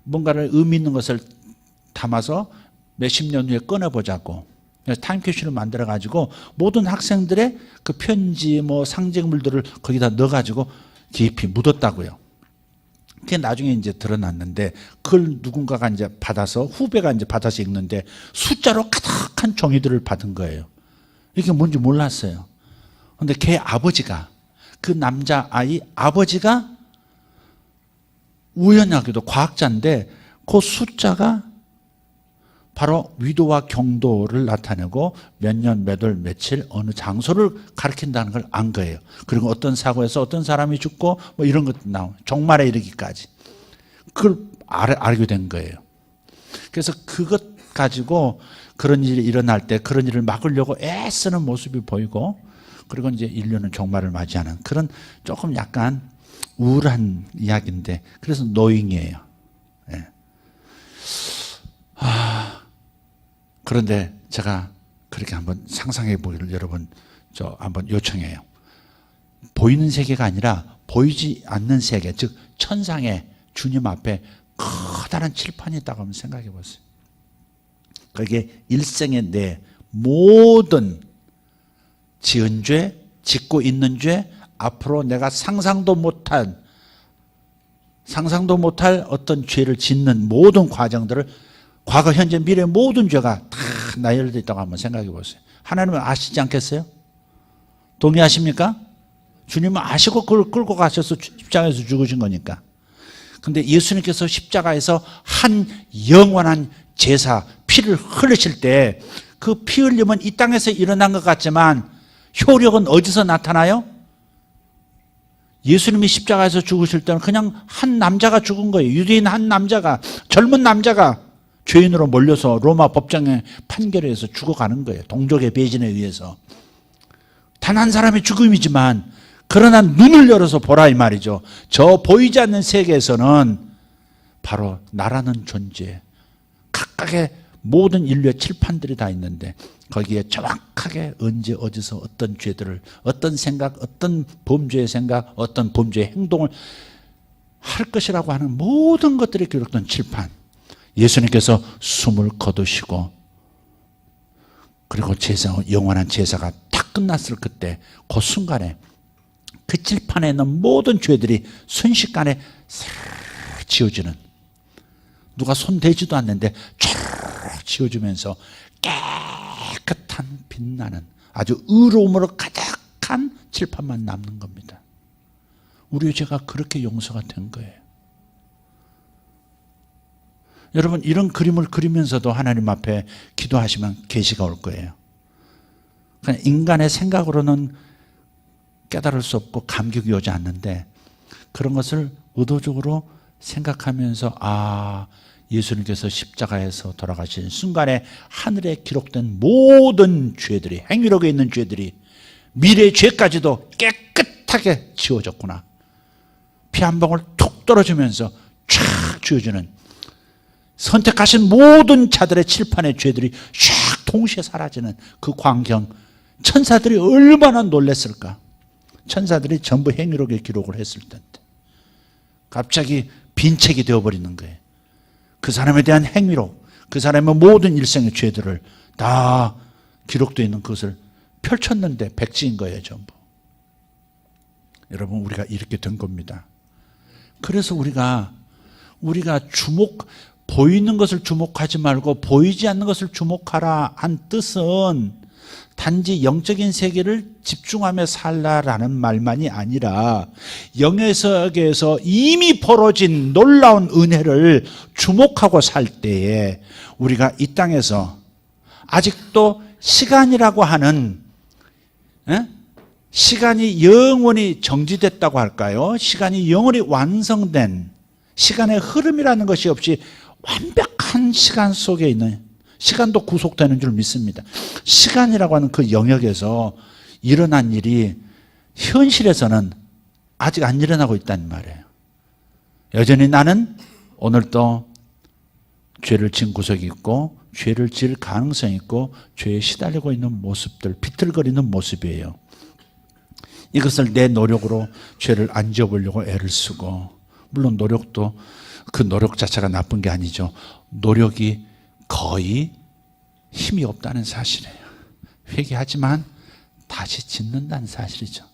[SPEAKER 1] 뭔가를 의미 있는 것을 담아서 몇십 년 후에 꺼내보자고. 타임캡슐을 만들어가지고 모든 학생들의 그 편지, 뭐 상징물들을 거기다 넣어가지고 깊이 묻었다고요. 그게 나중에 이제 드러났는데 그걸 누군가가 이제 받아서 후배가 이제 받아서 읽는데 숫자로 가득한 종이들을 받은 거예요. 이게 뭔지 몰랐어요. 그런데 걔 아버지가, 그 남자아이 아버지가 우연하게도 과학자인데 그 숫자가 바로 위도와 경도를 나타내고 몇 년, 몇 월, 며칠, 어느 장소를 가리킨다는 걸 안 거예요. 그리고 어떤 사고에서 어떤 사람이 죽고 뭐 이런 것도 나오고 종말에 이르기까지. 그걸 알게 된 거예요. 그래서 그것 가지고 그런 일이 일어날 때 그런 일을 막으려고 애쓰는 모습이 보이고, 그리고 이제 인류는 종말을 맞이하는 그런 조금 약간 우울한 이야기인데, 그래서 노잉이에요. 예. 그런데 제가 그렇게 한번 상상해 보기를 여러분 한번 요청해요. 보이는 세계가 아니라 보이지 않는 세계, 즉 천상에 주님 앞에 커다란 칠판이 있다고 한번 생각해 보세요. 거기에 일생의 내 모든 지은 죄, 짓고 있는 죄, 앞으로 내가 상상도 못할 어떤 죄를 짓는 모든 과정들을, 과거, 현재, 미래 모든 죄가 다 나열되어 있다고 한번 생각해 보세요. 하나님은 아시지 않겠어요? 동의하십니까? 주님은 아시고 그걸 끌고 가셔서 십자가에서 죽으신 거니까. 근데 예수님께서 십자가에서 한 영원한 제사, 피를 흘리실 때 그 피 흘림은 이 땅에서 일어난 것 같지만 효력은 어디서 나타나요? 예수님이 십자가에서 죽으실 때는 그냥 한 남자가 죽은 거예요. 유대인 한 남자가, 젊은 남자가 죄인으로 몰려서 로마 법정에 판결해서 죽어가는 거예요. 동족의 배신에 의해서. 단 한 사람의 죽음이지만, 그러나 눈을 열어서 보라 이 말이죠. 저 보이지 않는 세계에서는 바로 나라는 존재, 각각의 모든 인류의 칠판들이 다 있는데 거기에 정확하게 언제 어디서 어떤 죄들을, 어떤 생각, 어떤 범죄의 생각, 어떤 범죄의 행동을 할 것이라고 하는 모든 것들이 기록된 칠판. 예수님께서 숨을 거두시고 그리고 제사, 영원한 제사가 딱 끝났을 그때 그 순간에 그 칠판에 있는 모든 죄들이 순식간에 지워지는, 누가 손대지도 않는데 촤르르 지워지면서 깨끗한 빛나는 아주 의로움으로 가득한 칠판만 남는 겁니다. 우리의 죄가 그렇게 용서가 된 거예요. 여러분 이런 그림을 그리면서도 하나님 앞에 기도하시면 계시가 올 거예요. 그냥 인간의 생각으로는 깨달을 수 없고 감격이 오지 않는데 그런 것을 의도적으로 생각하면서 예수님께서 십자가에서 돌아가신 순간에 하늘에 기록된 모든 죄들이, 행위록에 있는 죄들이, 미래의 죄까지도 깨끗하게 지워졌구나. 피 한 방울 툭 떨어지면서 쫙 지워지는, 선택하신 모든 자들의 칠판의 죄들이 쫙 동시에 사라지는 그 광경, 천사들이 얼마나 놀랐을까. 천사들이 전부 행위록에 기록을 했을 텐데 갑자기 빈책이 되어버리는 거예요. 그 사람에 대한 행위록, 그 사람의 모든 일생의 죄들을 다 기록되어 있는 것을 펼쳤는데 백지인 거예요, 전부. 여러분, 우리가 이렇게 된 겁니다. 그래서 우리가 보이는 것을 주목하지 말고 보이지 않는 것을 주목하라 한 뜻은 단지 영적인 세계를 집중하며 살라라는 말만이 아니라 영의 세계에서 이미 벌어진 놀라운 은혜를 주목하고 살 때에 우리가 이 땅에서 아직도 시간이라고 하는, 시간이 영원히 정지됐다고 할까요? 시간이 영원히 완성된 시간의 흐름이라는 것이 없이 완벽한 시간 속에 있는, 시간도 구속되는 줄 믿습니다. 시간이라고 하는 그 영역에서 일어난 일이 현실에서는 아직 안 일어나고 있다는 말이에요. 여전히 나는 오늘도 죄를 지은 구석이 있고 죄를 지을 가능성이 있고 죄에 시달리고 있는 모습들, 비틀거리는 모습이에요. 이것을 내 노력으로 죄를 안 지어보려고 애를 쓰고, 물론 노력도 그 노력 자체가 나쁜 게 아니죠. 노력이 거의 힘이 없다는 사실이에요. 회개하지만 다시 짓는다는 사실이죠.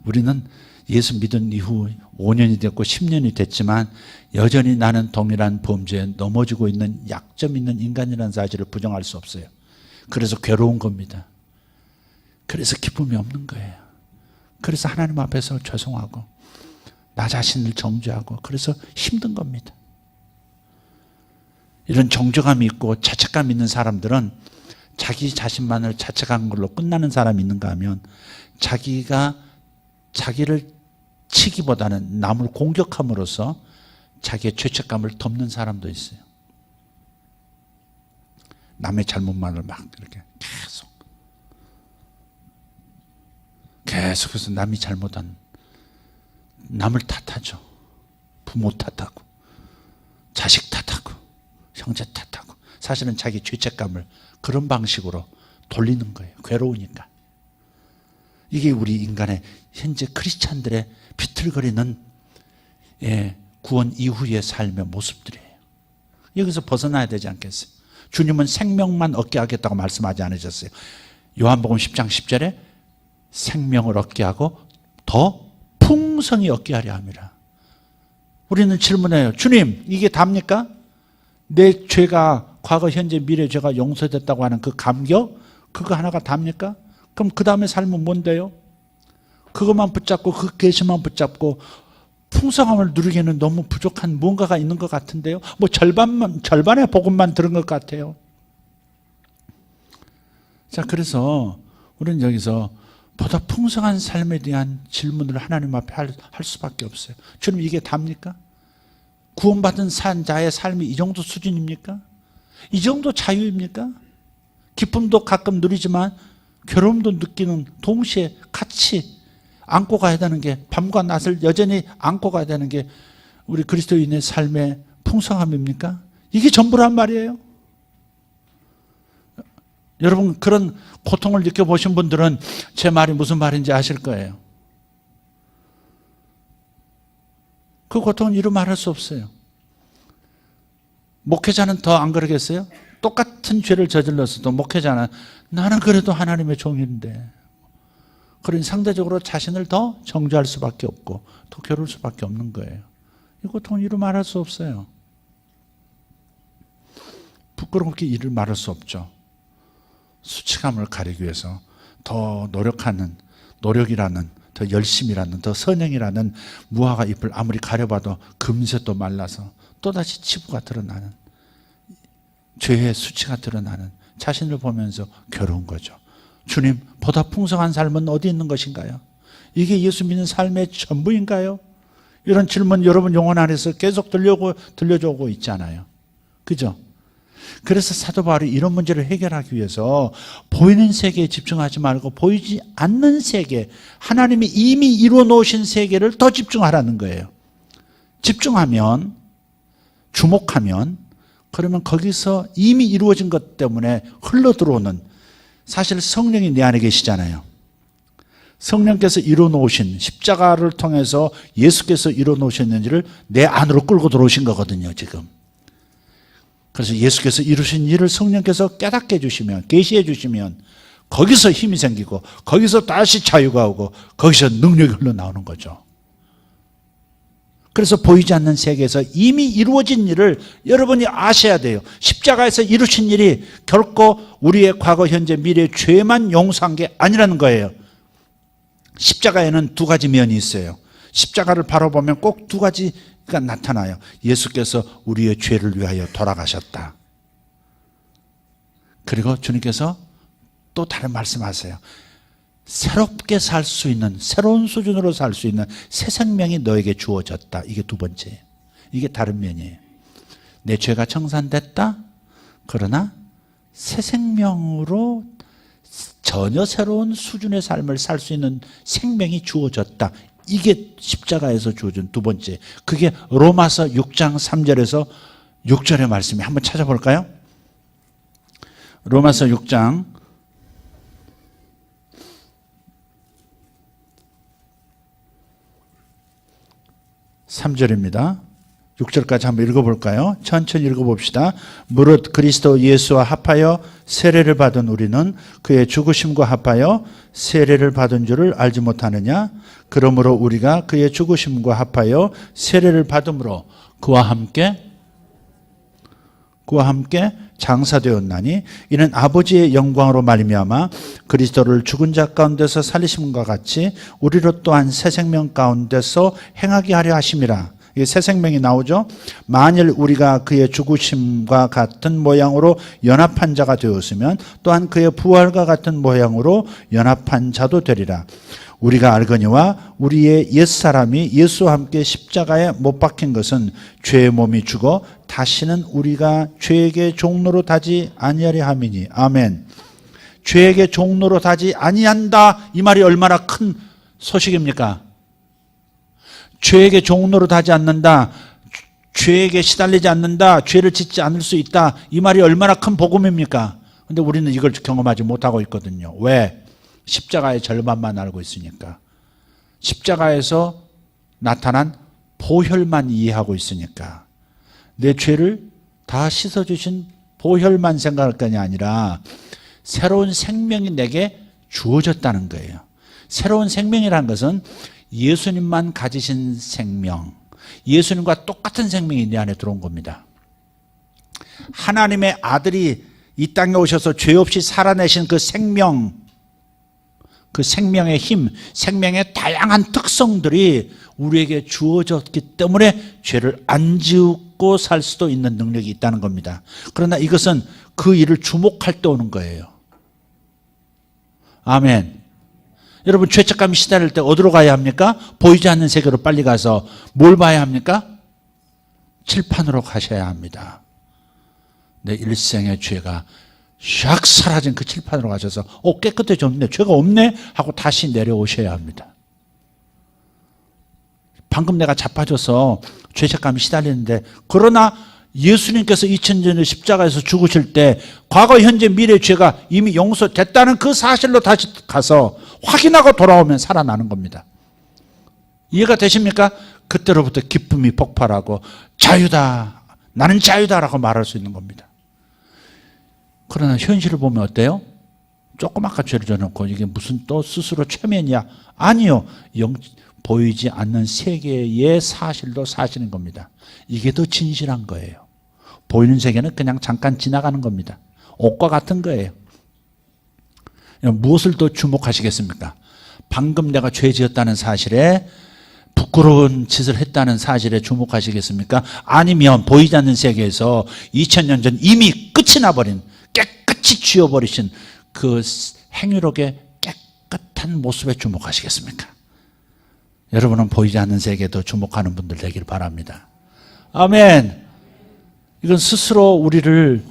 [SPEAKER 1] 우리는 예수 믿은 이후 5년이 됐고 10년이 됐지만 여전히 나는 동일한 범죄에 넘어지고 있는 약점 있는 인간이라는 사실을 부정할 수 없어요. 그래서 괴로운 겁니다. 그래서 기쁨이 없는 거예요. 그래서 하나님 앞에서 죄송하고 나 자신을 정죄하고 그래서 힘든 겁니다. 이런 정죄감이 있고 자책감이 있는 사람들은 자기 자신만을 자책한 걸로 끝나는 사람이 있는가 하면 자기가 자기를 치기보다는 남을 공격함으로써 자기의 죄책감을 덮는 사람도 있어요. 남의 잘못만을 막 이렇게 계속해서 남이 잘못한, 남을 탓하죠. 부모 탓하고 자식 탓하고 형제 탓하고 사실은 자기 죄책감을 그런 방식으로 돌리는 거예요. 괴로우니까. 이게 우리 인간의 현재 크리스찬들의 비틀거리는 구원 이후의 삶의 모습들이에요. 여기서 벗어나야 되지 않겠어요? 주님은 생명만 얻게 하겠다고 말씀하지 않으셨어요. 요한복음 10장 10절에 생명을 얻게 하고 더 풍성히 얻게 하려 함이라. 우리는 질문해요. 주님, 이게 답니까? 내 죄가 과거, 현재, 미래 죄가 용서됐다고 하는 그 감격, 그거 하나가 답니까? 그럼 그 다음에 삶은 뭔데요? 그것만 붙잡고 그 계시만 붙잡고 풍성함을 누리기에는 너무 부족한 뭔가가 있는 것 같은데요. 뭐 절반의 복음만 들은 것 같아요. 자, 그래서 우리는 여기서 보다 풍성한 삶에 대한 질문을 하나님 앞에 할 수밖에 없어요. 주님, 이게 답니까? 구원받은 자의 삶이 이 정도 수준입니까? 이 정도 자유입니까? 기쁨도 가끔 누리지만 괴로움도 느끼는, 동시에 같이 안고 가야 되는 게, 밤과 낮을 여전히 안고 가야 되는 게 우리 그리스도인의 삶의 풍성함입니까? 이게 전부란 말이에요. 여러분, 그런 고통을 느껴보신 분들은 제 말이 무슨 말인지 아실 거예요. 그 고통은 이루 말할 수 없어요. 목회자는 더 안 그러겠어요? 똑같은 죄를 저질렀어도 목회자는 나는 그래도 하나님의 종인데, 그러니 상대적으로 자신을 더 정죄할 수밖에 없고 더 괴로울 수밖에 없는 거예요. 이 고통은 이루 말할 수 없어요. 부끄럽게 이루 말할 수 없죠. 수치감을 가리기 위해서 더 노력하는, 노력이라는, 더 열심이라는, 더 선행이라는 무화과 잎을 아무리 가려봐도 금세 또 말라서 또다시 치부가 드러나는 죄의 수치가 드러나는 자신을 보면서 괴로운 거죠. 주님, 보다 풍성한 삶은 어디 있는 것인가요? 이게 예수 믿는 삶의 전부인가요? 이런 질문 여러분 영혼 안에서 계속 들려오고 있잖아요. 그죠? 그래서 사도 바울이 이런 문제를 해결하기 위해서 보이는 세계에 집중하지 말고 보이지 않는 세계, 하나님이 이미 이루어 놓으신 세계를 더 집중하라는 거예요. 집중하면, 주목하면, 그러면 거기서 이미 이루어진 것 때문에 흘러 들어오는, 사실 성령이 내 안에 계시잖아요. 성령께서 이루어 놓으신, 십자가를 통해서 예수께서 이루어 놓으셨는지를 내 안으로 끌고 들어오신 거거든요, 지금. 그래서 예수께서 이루신 일을 성령께서 깨닫게 해주시면, 계시해 주시면 거기서 힘이 생기고 거기서 다시 자유가 오고 거기서 능력이 흘러나오는 거죠. 그래서 보이지 않는 세계에서 이미 이루어진 일을 여러분이 아셔야 돼요. 십자가에서 이루신 일이 결코 우리의 과거, 현재, 미래의 죄만 용서한 게 아니라는 거예요. 십자가에는 두 가지 면이 있어요. 십자가를 바라보면 꼭 두 가지가 나타나요. 예수께서 우리의 죄를 위하여 돌아가셨다. 그리고 주님께서 또 다른 말씀하세요. 새롭게 살 수 있는, 새로운 수준으로 살 수 있는 새 생명이 너에게 주어졌다. 이게 두 번째. 이게 다른 면이에요. 내 죄가 청산됐다. 그러나 새 생명으로 전혀 새로운 수준의 삶을 살 수 있는 생명이 주어졌다. 이게 십자가에서 주어진 두 번째. 그게 로마서 6장 3절에서 6절의 말씀이 한번 찾아볼까요? 로마서 6장 3절입니다. 6절까지 한번 읽어볼까요? 천천히 읽어봅시다. 무릇 그리스도 예수와 합하여 세례를 받은 우리는 그의 죽으심과 합하여 세례를 받은 줄을 알지 못하느냐? 그러므로 우리가 그의 죽으심과 합하여 세례를 받음으로 그와 함께 장사되었나니 이는 아버지의 영광으로 말미암아 그리스도를 죽은 자 가운데서 살리심과 같이 우리로 또한 새 생명 가운데서 행하게 하려 하심이라. 이게 새 생명이 나오죠. 만일 우리가 그의 죽으심과 같은 모양으로 연합한 자가 되었으면 또한 그의 부활과 같은 모양으로 연합한 자도 되리라. 우리가 알거니와 우리의 옛사람이 예수와 함께 십자가에 못 박힌 것은 죄의 몸이 죽어 다시는 우리가 죄에게 종로로 타지 아니하려 함이니. 아멘. 죄에게 종로로 타지 아니한다. 이 말이 얼마나 큰 소식입니까? 죄에게 종로로 타지 않는다. 죄에게 시달리지 않는다. 죄를 짓지 않을 수 있다. 이 말이 얼마나 큰 복음입니까? 근데 우리는 이걸 경험하지 못하고 있거든요. 왜? 십자가의 절반만 알고 있으니까. 십자가에서 나타난 보혈만 이해하고 있으니까. 내 죄를 다 씻어주신 보혈만 생각할 것이 아니라 새로운 생명이 내게 주어졌다는 거예요. 새로운 생명이라는 것은 예수님만 가지신 생명, 예수님과 똑같은 생명이 내 안에 들어온 겁니다. 하나님의 아들이 이 땅에 오셔서 죄 없이 살아내신 그 생명, 그 생명의 힘, 생명의 다양한 특성들이 우리에게 주어졌기 때문에 죄를 안 지우고 살 수도 있는 능력이 있다는 겁니다. 그러나 이것은 그 일을 주목할 때 오는 거예요. 아멘. 여러분, 죄책감이 시달릴 때 어디로 가야 합니까? 보이지 않는 세계로 빨리 가서 뭘 봐야 합니까? 칠판으로 가셔야 합니다. 내 일생의 죄가 샥 사라진 그 칠판으로 가셔서 깨끗해졌네, 죄가 없네 하고 다시 내려오셔야 합니다. 방금 내가 자빠져서 죄책감이 시달리는데, 그러나 예수님께서 2000년 전 십자가에서 죽으실 때 과거, 현재, 미래의 죄가 이미 용서됐다는 그 사실로 다시 가서 확인하고 돌아오면 살아나는 겁니다. 이해가 되십니까? 그때로부터 기쁨이 폭발하고 자유다, 나는 자유다라고 말할 수 있는 겁니다. 그러나 현실을 보면 어때요? 조금 아까 죄를 져놓고 이게 무슨 또 스스로 최면이야? 아니요. 보이지 않는 세계의 사실도 사실인 겁니다. 이게 더 진실한 거예요. 보이는 세계는 그냥 잠깐 지나가는 겁니다. 옷과 같은 거예요. 무엇을 더 주목하시겠습니까? 방금 내가 죄 지었다는 사실에, 부끄러운 짓을 했다는 사실에 주목하시겠습니까? 아니면 보이지 않는 세계에서 2000년 전 이미 끝이 끝이 나버린, 깨끗이 지워버리신 그 행위록의 깨끗한 모습에 주목하시겠습니까? 여러분은 보이지 않는 세계에 더 주목하는 분들 되길 바랍니다. 아멘. 이건 스스로 우리를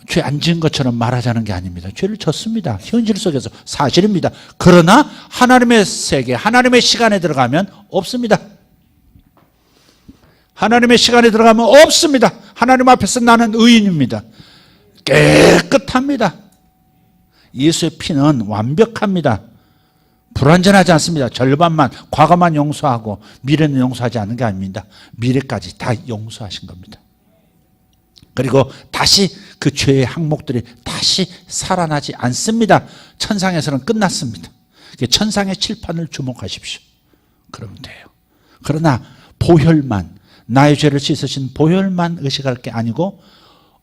[SPEAKER 1] 죄 안 지은 것처럼 말하자는 게 아닙니다. 죄를 졌습니다. 현실 속에서 사실입니다. 그러나 하나님의 세계, 하나님의 시간에 들어가면 없습니다. 하나님의 시간에 들어가면 없습니다. 하나님 앞에서 나는 의인입니다. 깨끗합니다. 예수의 피는 완벽합니다. 불완전하지 않습니다. 절반만, 과거만 용서하고 미래는 용서하지 않는 게 아닙니다. 미래까지 다 용서하신 겁니다. 그리고 다시 그 죄의 항목들이 다시 살아나지 않습니다. 천상에서는 끝났습니다. 천상의 칠판을 주목하십시오. 그러면 돼요. 그러나 보혈만, 나의 죄를 씻으신 보혈만 의식할 게 아니고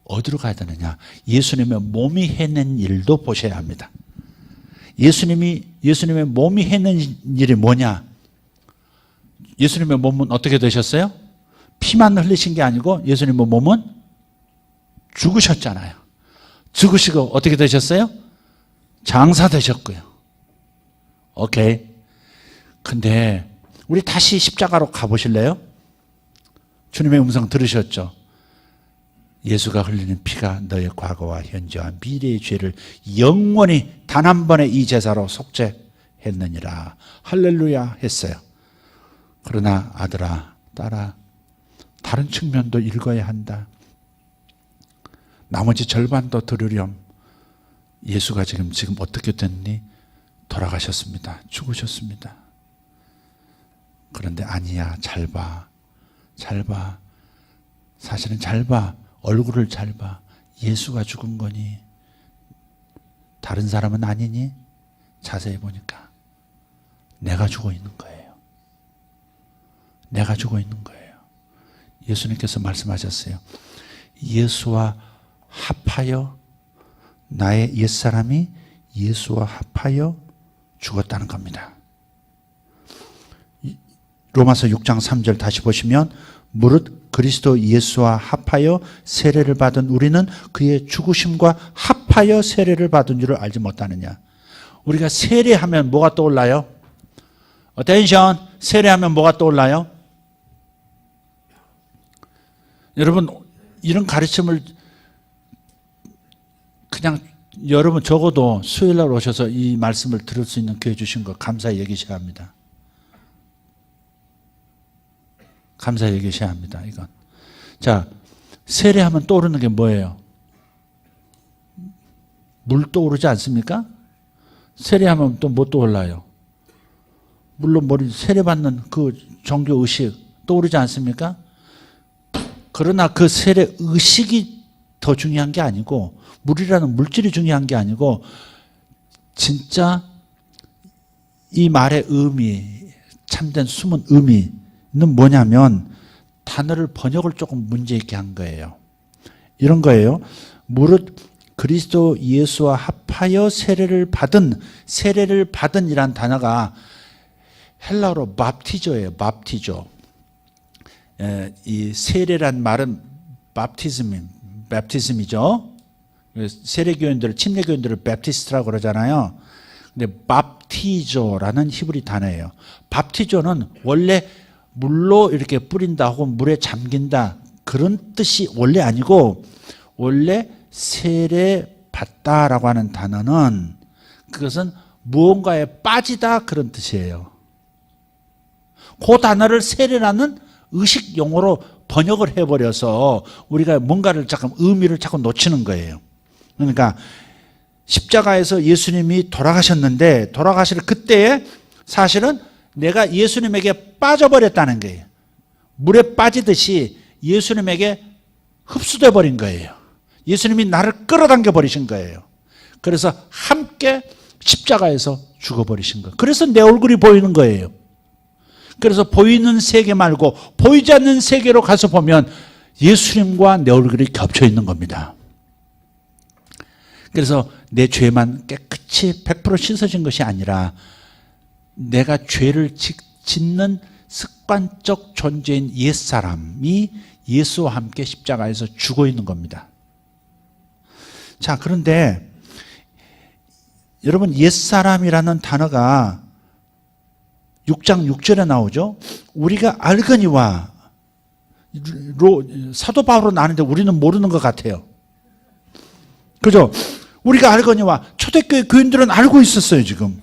[SPEAKER 1] 어디로 가야 되느냐? 예수님의 몸이 해낸 일도 보셔야 합니다. 예수님의 몸이 해낸 일이 뭐냐? 예수님의 몸은 어떻게 되셨어요? 피만 흘리신 게 아니고 예수님의 몸은 죽으셨잖아요. 죽으시고 어떻게 되셨어요? 장사 되셨고요. 오케이. 근데 우리 다시 십자가로 가보실래요? 주님의 음성 들으셨죠? 예수가 흘리는 피가 너의 과거와 현재와 미래의 죄를 영원히 단 한 번의 이 제사로 속죄했느니라. 할렐루야 했어요. 그러나 아들아, 딸아, 다른 측면도 읽어야 한다. 나머지 절반도 들으렴. 예수가 지금 어떻게 됐니? 돌아가셨습니다. 죽으셨습니다. 그런데 아니야, 잘 봐. 잘 봐. 사실은 잘 봐. 얼굴을 잘 봐. 예수가 죽은 거니? 다른 사람은 아니니? 자세히 보니까 내가 죽어 있는 거예요. 내가 죽어 있는 거예요. 예수님께서 말씀하셨어요. 예수와 합하여, 나의 옛사람이 예수와 합하여 죽었다는 겁니다. 로마서 6장 3절 다시 보시면 무릇 그리스도 예수와 합하여 세례를 받은 우리는 그의 죽으심과 합하여 세례를 받은 줄을 알지 못하느냐. 우리가 세례하면 뭐가 떠올라요? 어텐션, 세례하면 뭐가 떠올라요? 여러분, 이런 가르침을 그냥 여러분 적어도 수요일 날 오셔서 이 말씀을 들을 수 있는 기회 주신 거 감사히 여기셔야 합니다. 감사히 여기셔야 합니다. 이건. 자, 세례하면 떠오르는 게 뭐예요? 물 떠오르지 않습니까? 세례하면 또 뭐 떠올라요? 물론 세례받는 그 종교 의식 떠오르지 않습니까? 그러나 그 세례 의식이 더 중요한 게 아니고, 물이라는 물질이 중요한 게 아니고, 진짜 이 말의 의미, 참된 숨은 의미는 뭐냐면 단어를 번역을 조금 문제 있게 한 거예요. 이런 거예요. 무릇 그리스도 예수와 합하여 세례를 받은 이란 단어가 헬라어로 밥티조예요. 밥티조. 이 세례란 말은 밥티즘이죠. 세례교인들을, 침례교인들을 밥티스트라고 그러잖아요. 근데 밥티조라는 히브리 단어예요. 밥티조는 원래 물로 이렇게 뿌린다 혹은 물에 잠긴다 그런 뜻이 원래 아니고, 원래 세례 받다라고 하는 단어는 그것은 무언가에 빠지다 그런 뜻이에요. 그 단어를 세례라는 의식 용어로 번역을 해버려서 우리가 뭔가를 잠깐 의미를 자꾸 놓치는 거예요. 그러니까 십자가에서 예수님이 돌아가셨는데, 돌아가실 그때에 사실은 내가 예수님에게 빠져버렸다는 거예요. 물에 빠지듯이 예수님에게 흡수돼 버린 거예요. 예수님이 나를 끌어당겨 버리신 거예요. 그래서 함께 십자가에서 죽어버리신 거예요. 그래서 내 얼굴이 보이는 거예요. 그래서 보이는 세계 말고 보이지 않는 세계로 가서 보면 예수님과 내 얼굴이 겹쳐 있는 겁니다. 그래서 내 죄만 깨끗이 100% 씻어진 것이 아니라 내가 죄를 짓는 습관적 존재인 옛사람이 예수와 함께 십자가에서 죽어 있는 겁니다. 자, 그런데 여러분, 옛사람이라는 단어가 6장 6절에 나오죠. 우리가 알거니와, 사도 바울은 아는데 우리는 모르는 것 같아요. 그죠? 우리가 알거니와, 초대교회 교인들은 알고 있었어요, 지금.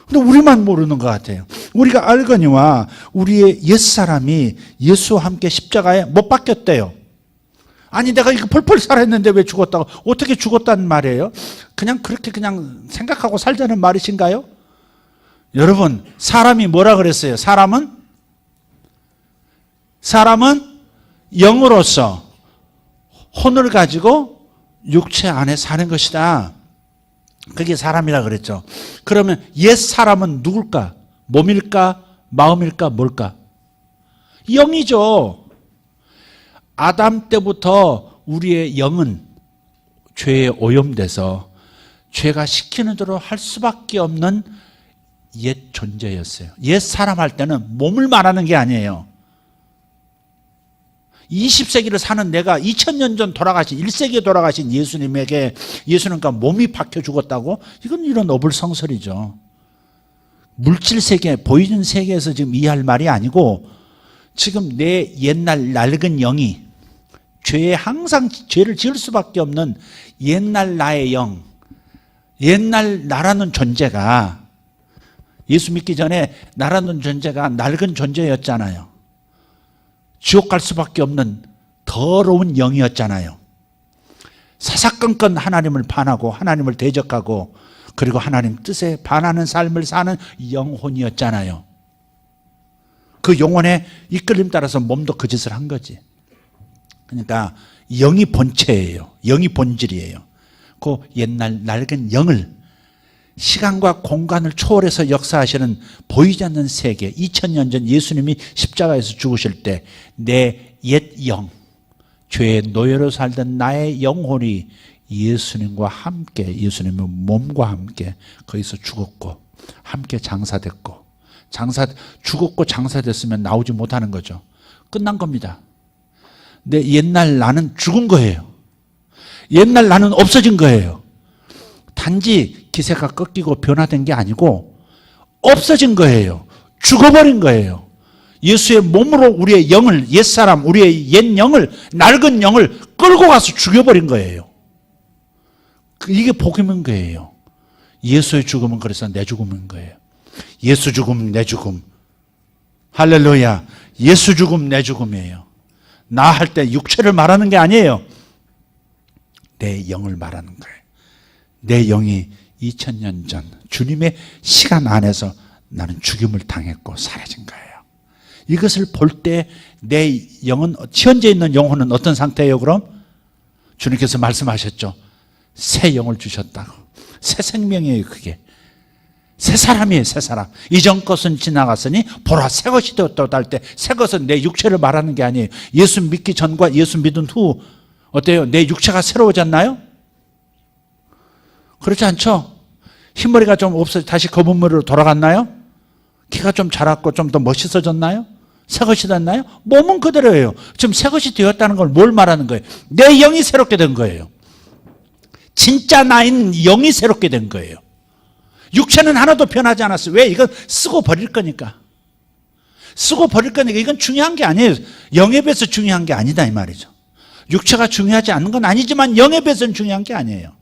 [SPEAKER 1] 근데 우리만 모르는 것 같아요. 우리가 알거니와 우리의 옛사람이 예수와 함께 십자가에 못 박혔대요. 아니, 내가 이거 펄펄 살았는데 왜 죽었다고? 어떻게 죽었다는 말이에요? 그냥 그렇게 그냥 생각하고 살자는 말이신가요? 여러분, 사람이 뭐라 그랬어요? 사람은 영으로서 혼을 가지고 육체 안에 사는 것이다. 그게 사람이라 그랬죠. 그러면 옛 사람은 누굴까? 몸일까? 마음일까? 뭘까? 영이죠. 아담 때부터 우리의 영은 죄에 오염돼서 죄가 시키는 대로 할 수밖에 없는 옛 존재였어요. 옛 사람 할 때는 몸을 말하는 게 아니에요. 20세기를 사는 내가 2000년 전 돌아가신 1세기에 돌아가신 예수님에게 예수는 그러니까 몸이 박혀 죽었다고? 이건 이런 어불성설이죠. 물질 세계, 보이는 세계에서 지금 이해할 말이 아니고 지금 내 옛날 낡은 영이 죄에 항상 죄를 지을 수밖에 없는 옛날 나의 영, 옛날 나라는 존재가 예수 믿기 전에 나라는 존재가 낡은 존재였잖아요. 지옥 갈 수밖에 없는 더러운 영이었잖아요. 사사건건 하나님을 반하고 하나님을 대적하고 그리고 하나님 뜻에 반하는 삶을 사는 영혼이었잖아요. 그 영혼의 이끌림 따라서 몸도 그 짓을 한 거지. 그러니까 영이 본체예요. 영이 본질이에요. 그 옛날 낡은 영을 시간과 공간을 초월해서 역사하시는 보이지 않는 세계, 2000년 전 예수님이 십자가에서 죽으실 때 내 옛 영, 죄의 노예로 살던 나의 영혼이 예수님과 함께, 예수님의 몸과 함께 거기서 죽었고 함께 장사됐고, 죽었고 장사됐으면 나오지 못하는 거죠. 끝난 겁니다. 내 옛날 나는 죽은 거예요. 옛날 나는 없어진 거예요. 단지 기세가 꺾이고 변화된 게 아니고 없어진 거예요. 죽어버린 거예요. 예수의 몸으로 우리의 영을, 옛사람, 우리의 옛 영을, 낡은 영을 끌고 가서 죽여버린 거예요. 이게 복음인 거예요. 예수의 죽음은 그래서 내 죽음인 거예요. 예수 죽음, 내 죽음. 할렐루야. 예수 죽음, 내 죽음이에요. 나 할 때 육체를 말하는 게 아니에요. 내 영을 말하는 거예요. 내 영이 2000년 전 주님의 시간 안에서 나는 죽임을 당했고 사라진 거예요. 이것을 볼 때 내 영은, 현재 있는 영혼은 어떤 상태예요? 그럼 주님께서 말씀하셨죠. 새 영을 주셨다고. 새 생명이에요. 그게 새 사람이에요. 새 사람. 이전 것은 지나갔으니 보라 새 것이 되었다고 할 때 새 것은 내 육체를 말하는 게 아니에요. 예수 믿기 전과 예수 믿은 후 어때요? 내 육체가 새로워졌나요? 그렇지 않죠? 흰머리가 좀 없어 다시 검은 머리로 돌아갔나요? 키가 좀 자랐고 좀 더 멋있어졌나요? 새것이 됐나요? 몸은 그대로예요. 지금 새것이 되었다는 걸 뭘 말하는 거예요? 내 영이 새롭게 된 거예요. 진짜 나인 영이 새롭게 된 거예요. 육체는 하나도 변하지 않았어요. 왜? 이건 쓰고 버릴 거니까. 쓰고 버릴 거니까. 이건 중요한 게 아니에요. 영에 비해서 중요한 게 아니다 이 말이죠. 육체가 중요하지 않은 건 아니지만 영에 비해서는 중요한 게 아니에요.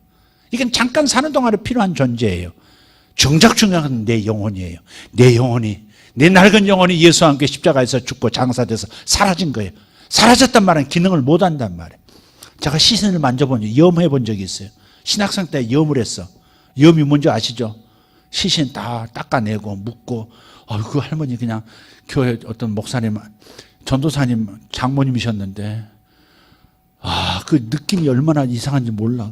[SPEAKER 1] 이건 잠깐 사는 동안에 필요한 존재예요. 정작 중요한 건 내 영혼이에요. 내 영혼이, 내 낡은 영혼이 예수와 함께 십자가에서 죽고 장사돼서 사라진 거예요. 사라졌단 말은 기능을 못 한단 말이에요. 제가 시신을 만져본 적, 염해 본 적이 있어요. 신학생 때 염을 했어. 염이 뭔지 아시죠? 시신 다 닦아내고 묻고, 그 할머니 그냥 교회 어떤 목사님, 전도사님, 장모님이셨는데, 그 느낌이 얼마나 이상한지 몰라.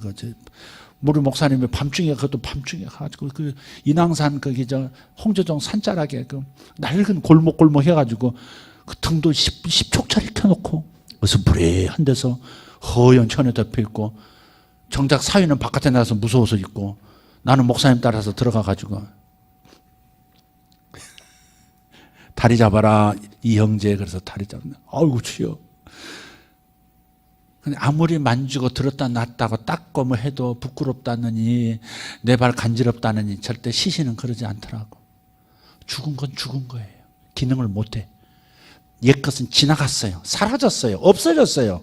[SPEAKER 1] 우리 목사님이 밤중에, 그것도 밤중에 가가지고, 인왕산, 홍조정 산자락에, 낡은 골목 해가지고, 그 등도 10촉짜리 켜놓고, 어스프레한 데서 허연 천에 덮여 있고, 정작 사위는 바깥에 나가서 무서워서 있고, 나는 목사님 따라서 들어가가지고, 다리 잡아라 이 형제. 그래서 다리 잡네. 아이고 주여. 근데 아무리 만지고 들었다 놨다고 닦고 뭐 해도 부끄럽다느니 내 발 간지럽다느니 절대 시신은 그러지 않더라고. 죽은 건 죽은 거예요. 기능을 못해. 옛것은 지나갔어요. 사라졌어요. 없어졌어요.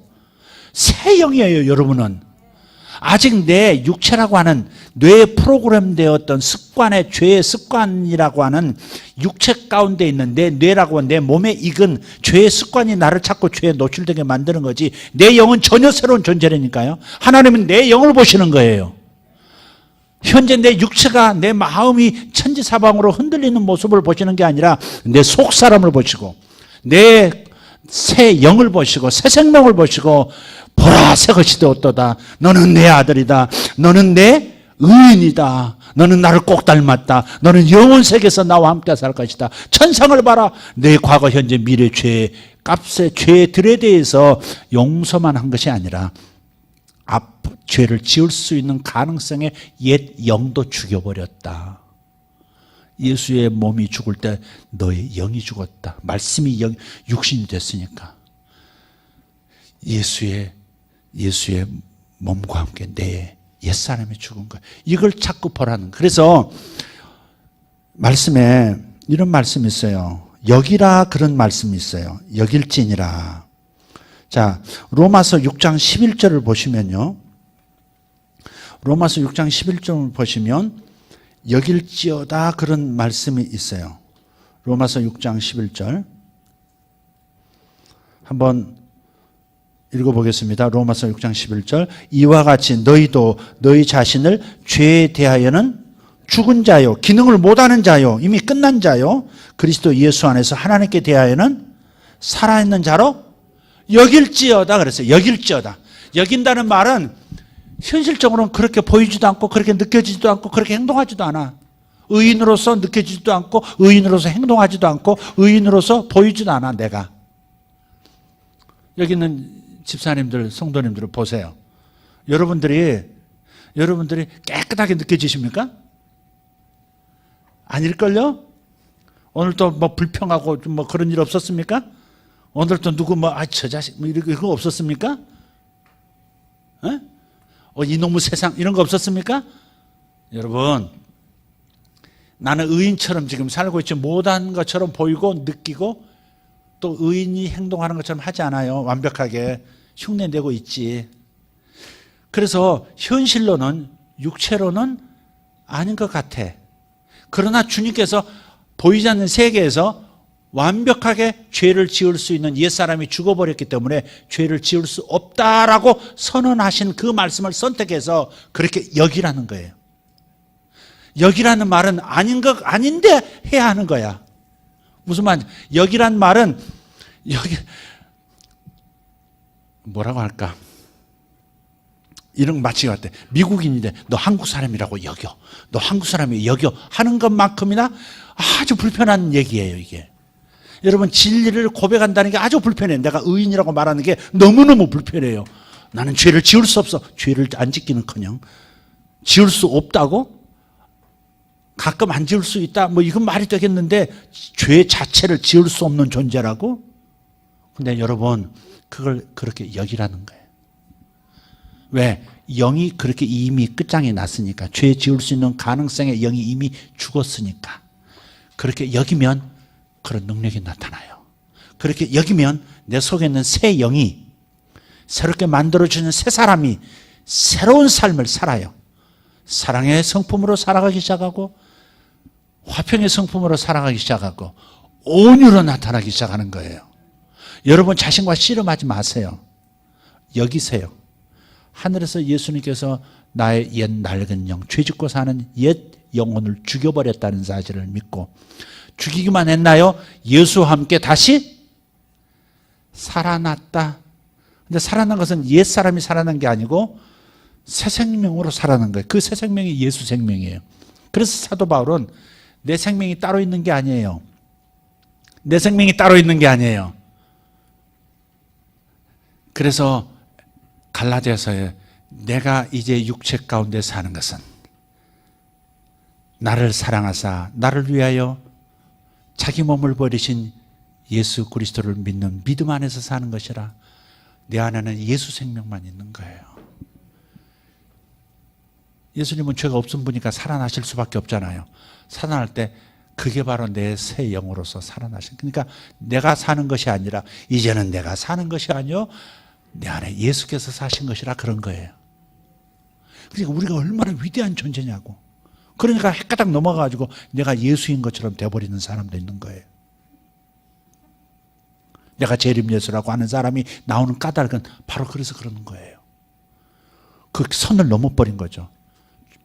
[SPEAKER 1] 새 영이에요. 여러분은 아직 내 육체라고 하는 뇌에 프로그램 되었던 습관의 죄의 습관이라고 하는 육체 가운데 있는 내 뇌라고 하는 내 몸에 익은 죄의 습관이 나를 자꾸 죄에 노출되게 만드는 거지, 내 영은 전혀 새로운 존재라니까요. 하나님은 내 영을 보시는 거예요. 현재 내 육체가, 내 마음이 천지사방으로 흔들리는 모습을 보시는 게 아니라 내 속사람을 보시고 내 새 영을 보시고 새 생명을 보시고 보라 새 것이 되었도다. 너는 내 아들이다. 너는 내 의인이다. 너는 나를 꼭 닮았다. 너는 영원 세계에서 나와 함께 살 것이다. 천상을 봐라. 내 과거 현재 미래 죄의 값의 죄들에 대해서 용서만 한 것이 아니라 죄를 지을 수 있는 가능성의 옛 영도 죽여버렸다. 예수의 몸이 죽을 때 너의 영이 죽었다. 말씀이 육신이 됐으니까 예수의 몸과 함께 내 옛사람이 죽은 거예요. 이걸 자꾸 보라는 거예요. 그래서 말씀에 이런 말씀이 있어요. 여기라 그런 말씀이 있어요. 여길지니라. 자, 로마서 6장 11절을 보시면요. 로마서 6장 11절을 보시면 여길지어다 그런 말씀이 있어요. 로마서 6장 11절 한번 읽어보겠습니다. 로마서 6장 11절 이와 같이 너희도 너희 자신을 죄에 대하여는 죽은 자요, 기능을 못하는 자요, 이미 끝난 자요, 그리스도 예수 안에서 하나님께 대하여는 살아있는 자로 여길지어다 그랬어요. 여길지어다. 여긴다는 말은 현실적으로는 그렇게 보이지도 않고 그렇게 느껴지지도 않고 그렇게 행동하지도 않아. 의인으로서 느껴지지도 않고 의인으로서 행동하지도 않고 의인으로서 보이지도 않아. 내가 여기 있는 집사님들, 성도님들을 보세요. 여러분들이 깨끗하게 느껴지십니까? 아닐걸요? 오늘 또 뭐 불평하고 좀 뭐 그런 일 없었습니까? 오늘 또 누구 저 자식 이거 없었습니까? 이놈의 세상 이런 거 없었습니까? 여러분, 나는 의인처럼 지금 살고 있지 못한 것처럼 보이고 느끼고 또 의인이 행동하는 것처럼 하지 않아요. 완벽하게 흉내내고 있지. 그래서 현실로는, 육체로는 아닌 것 같아. 그러나 주님께서 보이지 않는 세계에서 완벽하게 죄를 지을 수 있는 옛사람이 죽어버렸기 때문에 죄를 지을 수 없다라고 선언하신 그 말씀을 선택해서 그렇게 여기라는 거예요. 여기라는 말은 아닌데 해야 하는 거야. 무슨 말인지. 여기란 말은 뭐라고 할까? 이런 마치 같아. 미국인인데 너 한국 사람이라고 여겨. 너 한국 사람이 여겨 하는 것만큼이나 아주 불편한 얘기예요, 이게. 여러분, 진리를 고백한다는 게 아주 불편해요. 내가 의인이라고 말하는 게 너무너무 불편해요. 나는 죄를 지을 수 없어. 죄를 안 짓기는커녕 지을 수 없다고? 가끔 안 지을 수 있다? 이건 말이 되겠는데 죄 자체를 지을 수 없는 존재라고? 근데 여러분, 그걸 그렇게 여기라는 거예요. 왜? 영이 그렇게 이미 끝장이 났으니까. 죄 지을 수 있는 가능성의 영이 이미 죽었으니까. 그렇게 여기면 그런 능력이 나타나요. 그렇게 여기면 내 속에 있는 새 영이, 새롭게 만들어주는 새 사람이 새로운 삶을 살아요. 사랑의 성품으로 살아가기 시작하고 화평의 성품으로 살아가기 시작하고 온유로 나타나기 시작하는 거예요. 여러분, 자신과 씨름하지 마세요. 여기세요. 하늘에서 예수님께서 나의 옛 낡은 영, 죄짓고 사는 옛 영혼을 죽여버렸다는 사실을 믿고, 죽이기만 했나요? 예수와 함께 다시 살아났다. 근데 살아난 것은 옛 사람이 살아난 게 아니고 새 생명으로 살아난 거예요. 그 새 생명이 예수 생명이에요. 그래서 사도 바울은 내 생명이 따로 있는 게 아니에요. 내 생명이 따로 있는 게 아니에요. 그래서 갈라디아서에 내가 이제 육체 가운데 사는 것은 나를 사랑하사 나를 위하여 자기 몸을 버리신 예수 그리스도를 믿는 믿음 안에서 사는 것이라. 내 안에는 예수 생명만 있는 거예요. 예수님은 죄가 없음 보니까 살아나실 수밖에 없잖아요. 살아날 때 그게 바로 내 새 영으로서 살아나신. 그러니까 내가 사는 것이 아니라 이제는 내가 사는 것이 아니요 내 안에 예수께서 사신 것이라 그런 거예요. 그러니까 우리가 얼마나 위대한 존재냐고. 그러니까 헷가닥 넘어가지고 내가 예수인 것처럼 돼버리는 사람도 있는 거예요. 내가 재림 예수라고 하는 사람이 나오는 까닭은 바로 그래서 그러는 거예요. 그 선을 넘어버린 거죠.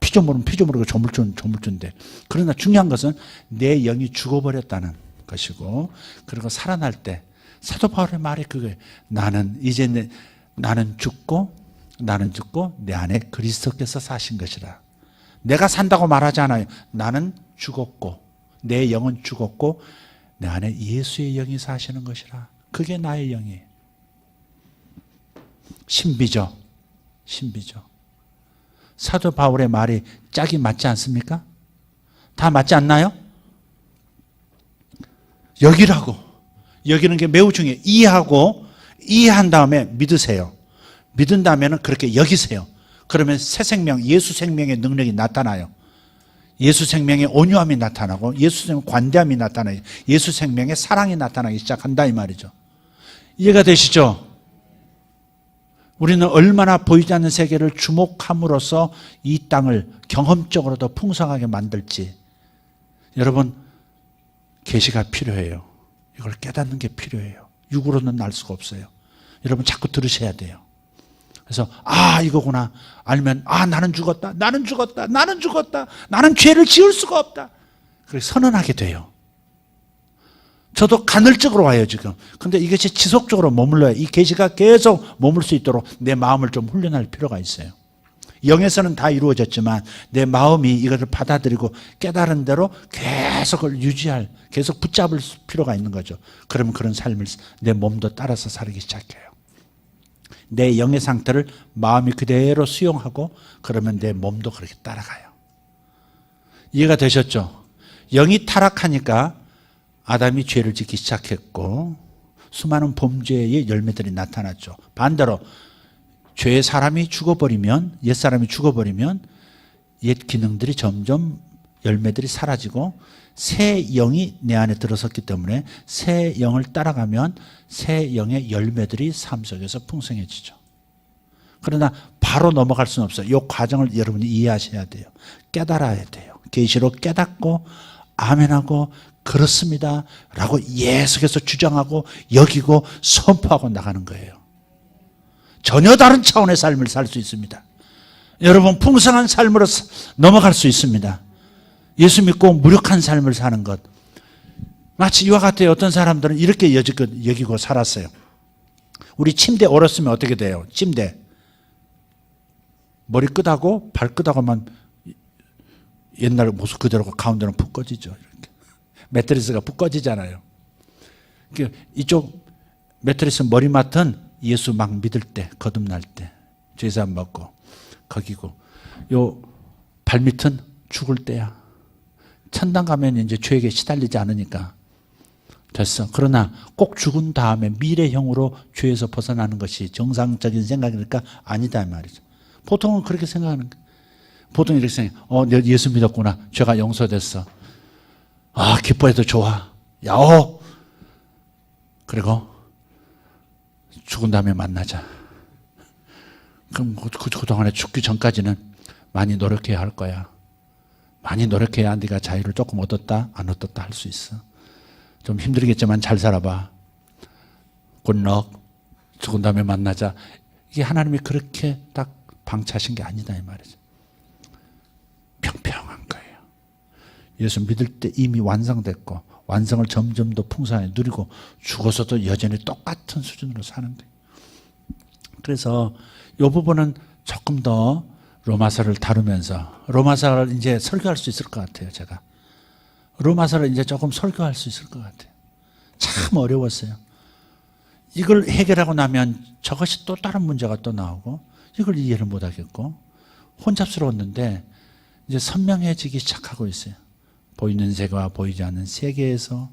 [SPEAKER 1] 피조물은 피조물이고 조물주는 조물주인데, 그러나 중요한 것은 내 영이 죽어버렸다는 것이고, 그리고 살아날 때 사도 바울의 말이 그거예요. 나는 죽고 내 안에 그리스도께서 사신 것이라. 내가 산다고 말하지 않아요. 나는 죽었고 내 영은 죽었고 내 안에 예수의 영이 사시는 것이라. 그게 나의 영이에요. 신비죠. 신비죠. 사도 바울의 말이 짝이 맞지 않습니까? 다 맞지 않나요? 여기라고. 여기는 게 매우 중요해요. 이해한 다음에 믿으세요. 믿은 다음에는 그렇게 여기세요. 그러면 새 생명, 예수 생명의 능력이 나타나요. 예수 생명의 온유함이 나타나고 예수 생명의 관대함이 나타나요. 예수 생명의 사랑이 나타나기 시작한다 이 말이죠. 이해가 되시죠? 우리는 얼마나 보이지 않는 세계를 주목함으로써 이 땅을 경험적으로 더 풍성하게 만들지. 여러분, 계시가 필요해요. 이걸 깨닫는 게 필요해요. 육으로는 날 수가 없어요. 여러분 자꾸 들으셔야 돼요. 그래서 이거구나. 알면 나는 죽었다. 나는 죄를 지을 수가 없다. 그렇게 선언하게 돼요. 저도 간헐적으로 와요 지금. 근데 이것이 지속적으로 머물러요. 이 계시가 계속 머물 수 있도록 내 마음을 좀 훈련할 필요가 있어요. 영에서는 다 이루어졌지만 내 마음이 이것을 받아들이고 깨달은 대로 계속 유지할, 계속 붙잡을 필요가 있는 거죠. 그러면 그런 삶을 내 몸도 따라서 살기 시작해요. 내 영의 상태를 마음이 그대로 수용하고 그러면 내 몸도 그렇게 따라가요. 이해가 되셨죠? 영이 타락하니까 아담이 죄를 짓기 시작했고 수많은 범죄의 열매들이 나타났죠. 반대로 죄의 사람이 죽어버리면, 옛사람이 죽어버리면 옛 기능들이 점점 열매들이 사라지고 새 영이 내 안에 들어섰기 때문에 새 영을 따라가면 새 영의 열매들이 삶 속에서 풍성해지죠. 그러나 바로 넘어갈 수는 없어요. 이 과정을 여러분이 이해하셔야 돼요. 깨달아야 돼요. 계시로 깨닫고 아멘하고 그렇습니다 라고 예수께서 주장하고 여기고 선포하고 나가는 거예요. 전혀 다른 차원의 삶을 살 수 있습니다. 여러분 풍성한 삶으로 넘어갈 수 있습니다. 예수 믿고 무력한 삶을 사는 것. 마치 이와 같아요. 어떤 사람들은 이렇게 여기고 살았어요. 우리 침대 얼었으면 어떻게 돼요? 침대. 머리 끝하고 발끝하고만 옛날 모습 그대로고 가운데는 푹 꺼지죠. 이렇게. 매트리스가 푹 꺼지잖아요. 이쪽 매트리스 머리맡은 예수 막 믿을 때, 거듭날 때, 죄사함 받고 거기고, 요 발밑은 죽을 때야. 천당 가면 이제 죄에게 시달리지 않으니까 됐어. 그러나 꼭 죽은 다음에 미래형으로 죄에서 벗어나는 것이 정상적인 생각이니까 아니다 이 말이죠. 보통은 그렇게 생각하는 거예요. 보통 이렇게 생각해요. 내가 예수 믿었구나. 죄가 용서됐어. 기뻐해도 좋아. 야호. 그리고 죽은 다음에 만나자. 그럼 그동안에 죽기 전까지는 많이 노력해야 할 거야. 많이 노력해야 네가 자유를 조금 얻었다 안 얻었다 할 수 있어. 좀 힘들겠지만 잘 살아봐. 굿럭. 죽은 다음에 만나자. 이게 하나님이 그렇게 딱 방치하신 게 아니다 이 말이죠. 평평한 거예요. 예수 믿을 때 이미 완성됐고 완성을 점점 더 풍성하게 누리고 죽어서도 여전히 똑같은 수준으로 사는 거예요. 그래서 이 부분은 조금 더 로마서를 다루면서 로마서를 이제 설교할 수 있을 것 같아요. 제가 로마서를 이제 조금 설교할 수 있을 것 같아요. 참 어려웠어요. 이걸 해결하고 나면 저것이 또 다른 문제가 또 나오고 이걸 이해를 못하겠고 혼잡스러웠는데 이제 선명해지기 시작하고 있어요. 보이는 세계와 보이지 않는 세계에서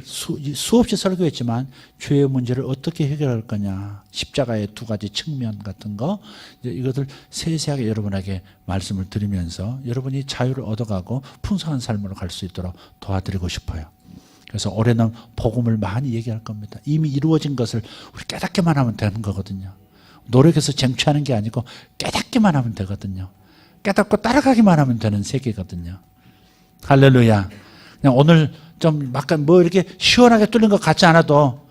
[SPEAKER 1] 수없이 설교했지만 죄의 문제를 어떻게 해결할 거냐, 십자가의 두 가지 측면 같은 거, 이것을 세세하게 여러분에게 말씀을 드리면서 여러분이 자유를 얻어가고 풍성한 삶으로 갈 수 있도록 도와드리고 싶어요. 그래서 올해는 복음을 많이 얘기할 겁니다. 이미 이루어진 것을 우리 깨닫기만 하면 되는 거거든요. 노력해서 쟁취하는 게 아니고 깨닫기만 하면 되거든요. 깨닫고 따라가기만 하면 되는 세계거든요. 할렐루야. 그냥 오늘 좀 약간 이렇게 시원하게 뚫린 것 같지 않아도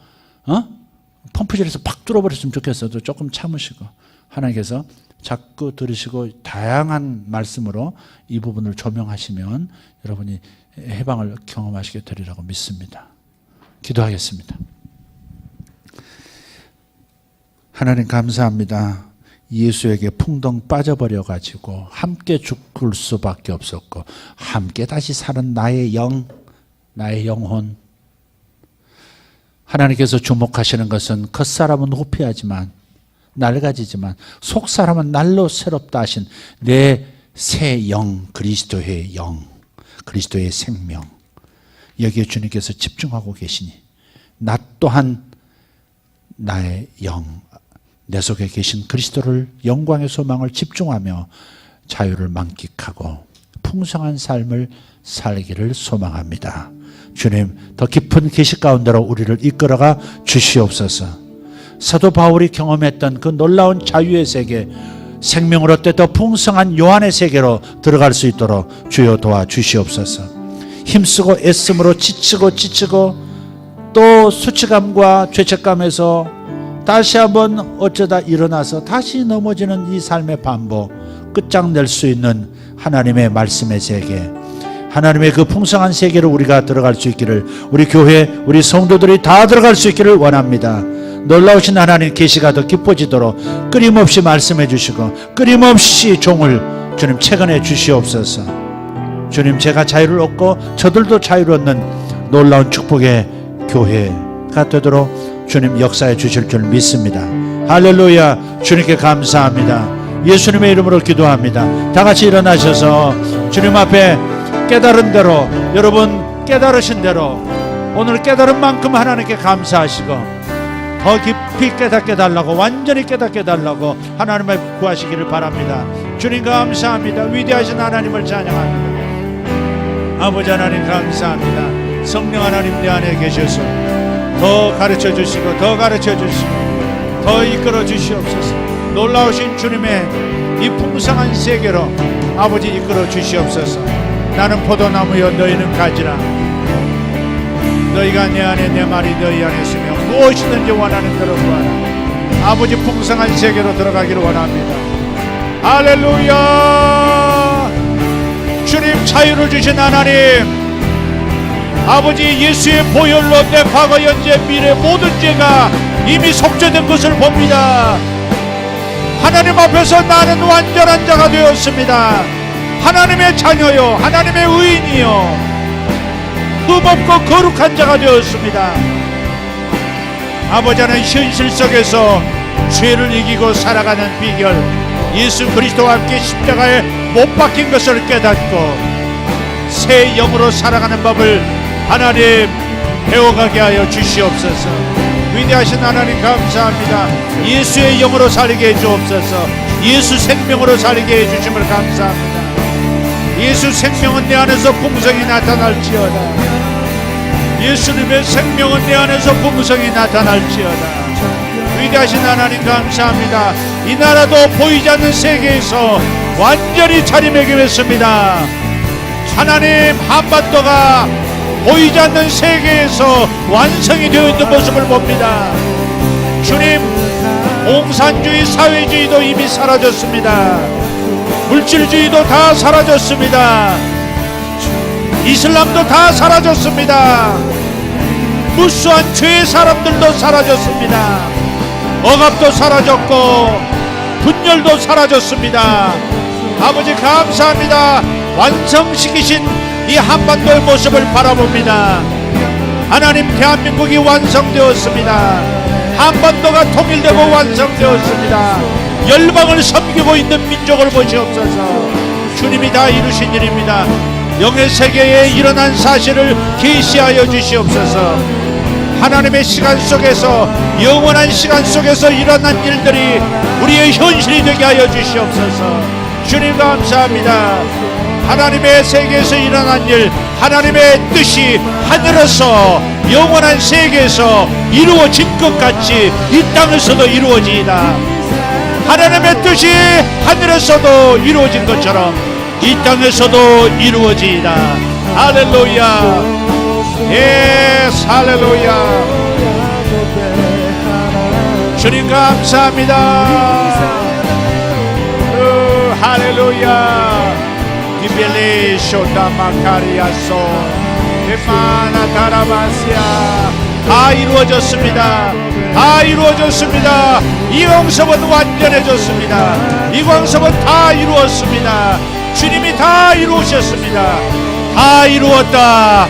[SPEAKER 1] 펌프질에서 팍 뚫어버렸으면 좋겠어도 조금 참으시고 하나님께서 자꾸 들으시고 다양한 말씀으로 이 부분을 조명하시면 여러분이 해방을 경험하시게 되리라고 믿습니다. 기도하겠습니다. 하나님 감사합니다. 예수에게 풍덩 빠져버려 가지고 함께 죽을 수밖에 없었고 함께 다시 사는 나의 영혼, 하나님께서 주목하시는 것은 겉사람은 후피하지만 낡아지지만 속사람은 날로 새롭다 하신 내 새 영, 그리스도의 영, 그리스도의 생명, 여기에 주님께서 집중하고 계시니 나 또한 나의 영, 내 속에 계신 그리스도를, 영광의 소망을 집중하며 자유를 만끽하고 풍성한 삶을 살기를 소망합니다. 주님, 더 깊은 계시 가운데로 우리를 이끌어가 주시옵소서. 사도 바울이 경험했던 그 놀라운 자유의 세계, 생명을 얻되 더 풍성한 요한의 세계로 들어갈 수 있도록 주여 도와주시옵소서. 힘쓰고 애씀으로 지치고 또 수치감과 죄책감에서 다시 한번 어쩌다 일어나서 다시 넘어지는 이 삶의 반복, 끝장낼 수 있는 하나님의 말씀의 세계, 하나님의 그 풍성한 세계로 우리가 들어갈 수 있기를, 우리 교회, 우리 성도들이 다 들어갈 수 있기를 원합니다. 놀라우신 하나님 계시가 더 깊어지도록 끊임없이 말씀해 주시고 끊임없이 종을 주님 채근해 주시옵소서. 주님, 제가 자유를 얻고 저들도 자유를 얻는 놀라운 축복의 교회가 되도록 주님 역사해 주실 줄 믿습니다. 할렐루야. 주님께 감사합니다. 예수님의 이름으로 기도합니다. 다 같이 일어나셔서 주님 앞에 깨달은 대로, 여러분 깨달으신 대로 오늘 깨달은 만큼 하나님께 감사하시고 더 깊이 깨닫게 달라고, 완전히 깨닫게 달라고 하나님을 구하시기를 바랍니다. 주님 감사합니다. 위대하신 하나님을 찬양합니다. 아버지 하나님 감사합니다. 성령 하나님 내 안에 계셔서 더 가르쳐 주시고 더 이끌어 주시옵소서. 놀라우신 주님의 이 풍성한 세계로 아버지 이끌어 주시옵소서. 나는 포도나무여 너희는 가지라. 너희가 내 안에 내 말이 너희 안에 있으며 무엇이든지 원하는 대로 구하라. 아버지 풍성한 세계로 들어가기를 원합니다. 할렐루야. 주님 자유를 주신 하나님, 아버지 예수의 보혈로 내 과거 현재 미래 모든 죄가 이미 속죄된 것을 봅니다. 하나님 앞에서 나는 완전한 자가 되었습니다. 하나님의 자녀요, 하나님의 의인이요, 흠없고 거룩한 자가 되었습니다. 아버지 하나님, 현실 속에서 죄를 이기고 살아가는 비결, 예수 그리스도와 함께 십자가에 못 박힌 것을 깨닫고 새 영으로 살아가는 법을 하나님 배워가게 하여 주시옵소서. 위대하신 하나님 감사합니다. 예수의 영으로 살게 해주옵소서. 예수 생명으로 살게 해주심을 감사합니다. 예수 생명은 내 안에서 풍성히 나타날지어다. 예수님의 생명은 내 안에서 풍성히 나타날지어다. 위대하신 하나님 감사합니다. 이 나라도 보이지 않는 세계에서 완전히 자리매김했습니다. 하나님, 한반도가 보이지 않는 세계에서 완성이 되어 있는 모습을 봅니다. 주님, 공산주의, 사회주의도 이미 사라졌습니다. 물질주의도 다 사라졌습니다. 이슬람도 다 사라졌습니다. 무수한 죄의 사람들도 사라졌습니다. 억압도 사라졌고 분열도 사라졌습니다. 아버지 감사합니다. 완성시키신 이 한반도의 모습을 바라봅니다. 하나님, 대한민국이 완성되었습니다. 한반도가 통일되고 완성되었습니다. 열방을 섬기고 있는 민족을 보시옵소서. 주님이 다 이루신 일입니다. 영의 세계에 일어난 사실을 계시하여 주시옵소서. 하나님의 시간 속에서, 영원한 시간 속에서 일어난 일들이 우리의 현실이 되게 하여 주시옵소서. 주님 감사합니다. 하나님의 세계에서 일어난 일, 하나님의 뜻이 하늘에서 영원한 세계에서 이루어진 것 같이 이 땅에서도 이루어지이다. 하나님의 뜻이 하늘에서도 이루어진 것처럼 이 땅에서도 이루어지이다. 할렐루야. 예스, 할렐루야. 주님 감사합니다. 할렐루야. 기벨리 쇼다마카리아소 에마나 다라바시아. 다 이루어졌습니다. 다 이루어졌습니다. 이 광섭은 완전해졌습니다. 이 광섭은 다 이루었습니다. 주님이 다 이루으셨습니다. 다 이루었다.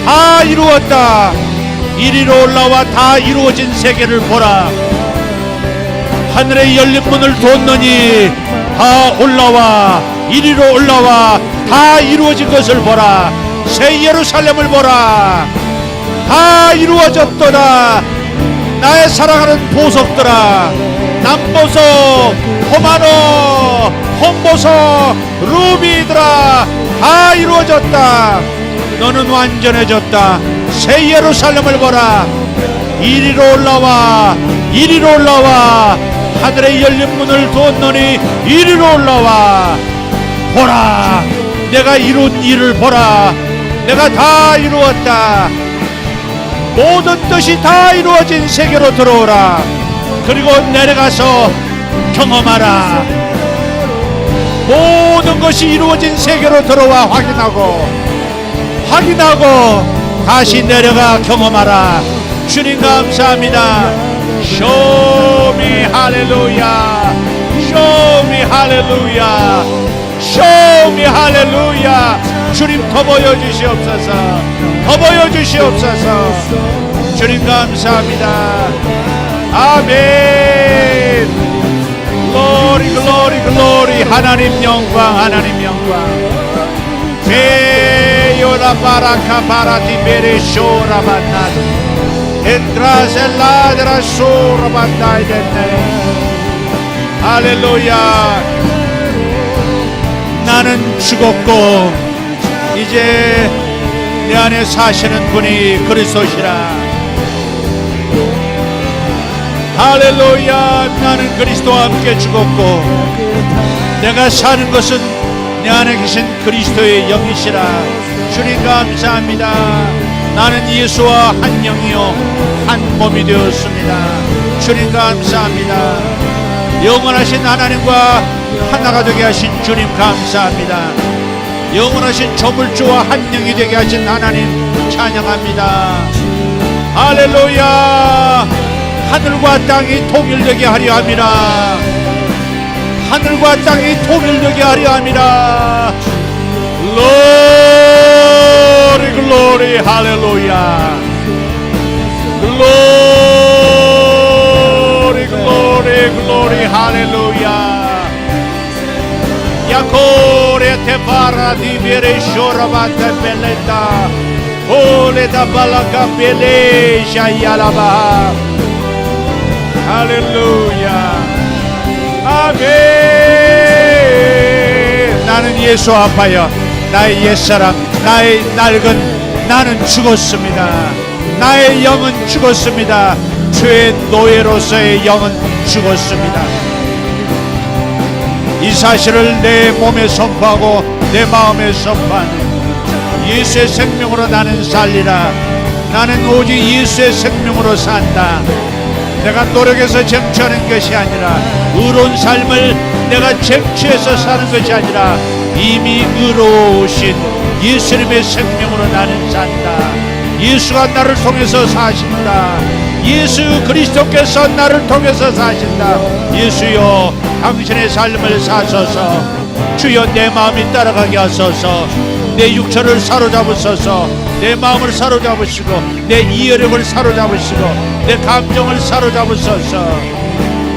[SPEAKER 1] 다 이루었다. 이리로 올라와 다 이루어진 세계를 보라. 하늘의 열린 문을 뒀느니 다 올라와. 이리로 올라와 다 이루어진 것을 보라. 새 예루살렘을 보라. 다 이루어졌도다. 나의 사랑하는 보석들아, 남보석, 호마노, 홍보석, 루비들아, 다 이루어졌다. 너는 완전해졌다. 새 예루살렘을 보라. 이리로 올라와. 이리로 올라와. 하늘의 열린 문을 두었노니 이리로 올라와. 보라. 내가 이룬 일을 보라. 내가 다 이루었다. 모든 뜻이 다 이루어진 세계로 들어오라. 그리고 내려가서 경험하라. 모든 것이 이루어진 세계로 들어와 확인하고 다시 내려가 경험하라. 주님 감사합니다. 쇼미 할렐루야. 쇼미 할렐루야. 쇼미 할렐루야. 주님 더 보여주시옵소서. 더 보여주시옵소서. 주님 감사합니다. 아멘. 글로리 글로리 글로리. 하나님 영광, 하나님 영광. 베요라 바라카 바라티 베레쇼라 만나 엔트라셀라드라 쇼라 만나이 됐네. 할렐루야. 나는 죽었고 이제 내 안에 사시는 분이 그리스도시라. 할렐루야. 나는 그리스도와 함께 죽었고 내가 사는 것은 내 안에 계신 그리스도의 영이시라. 주님 감사합니다. 나는 예수와 한 영이요 한 몸이 되었습니다. 주님 감사합니다. 영원하신 하나님과 하나가 되게 하신 주님 감사합니다. 영원하신 조물주와 한 영이 되게 하신 하나님 찬양합니다. 할렐루야. 하늘과 땅이 통일되게 하려 함이라. 하늘과 땅이 통일되게 하려 함이라. 글로리 글로리 할렐루야. 글로리 글로리 글로리 할렐루야. 야코레 테파라 디베레 쇼라바타 벨레타 올레다 발라카 벨레 샤야라바. 할렐루야. 아멘. 나는 예수 앞하여 나의 옛사람, 나의 낡은 나는 죽었습니다. 나의 영은 죽었습니다. 죄의 노예로서의 영은 죽었습니다. 이 사실을 내 몸에 선포하고 내 마음에 선포하는 예수의 생명으로 나는 살리라. 나는 오직 예수의 생명으로 산다. 내가 노력해서 쟁취하는 것이 아니라 의로운 삶을 내가 쟁취해서 사는 것이 아니라 이미 의로우신 예수님의 생명으로 나는 산다. 예수가 나를 통해서 사신다. 예수 그리스도께서 나를 통해서 사신다. 예수여 당신의 삶을 사소서. 주여 내 마음이 따라가게 하소서. 내 육체를 사로잡으소서. 내 마음을 사로잡으시고 내 이해력을 사로잡으시고 내 감정을 사로잡으소서.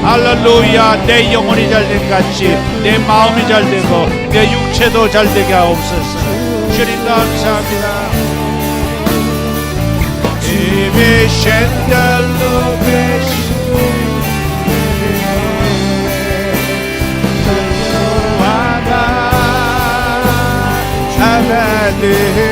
[SPEAKER 1] 할렐루야. 내 영혼이 잘된 같이 내 마음이 잘되고 내 육체도 잘되게 하옵소서. 주님 감사합니다. 이미 쉔달로 계신 하나 아바드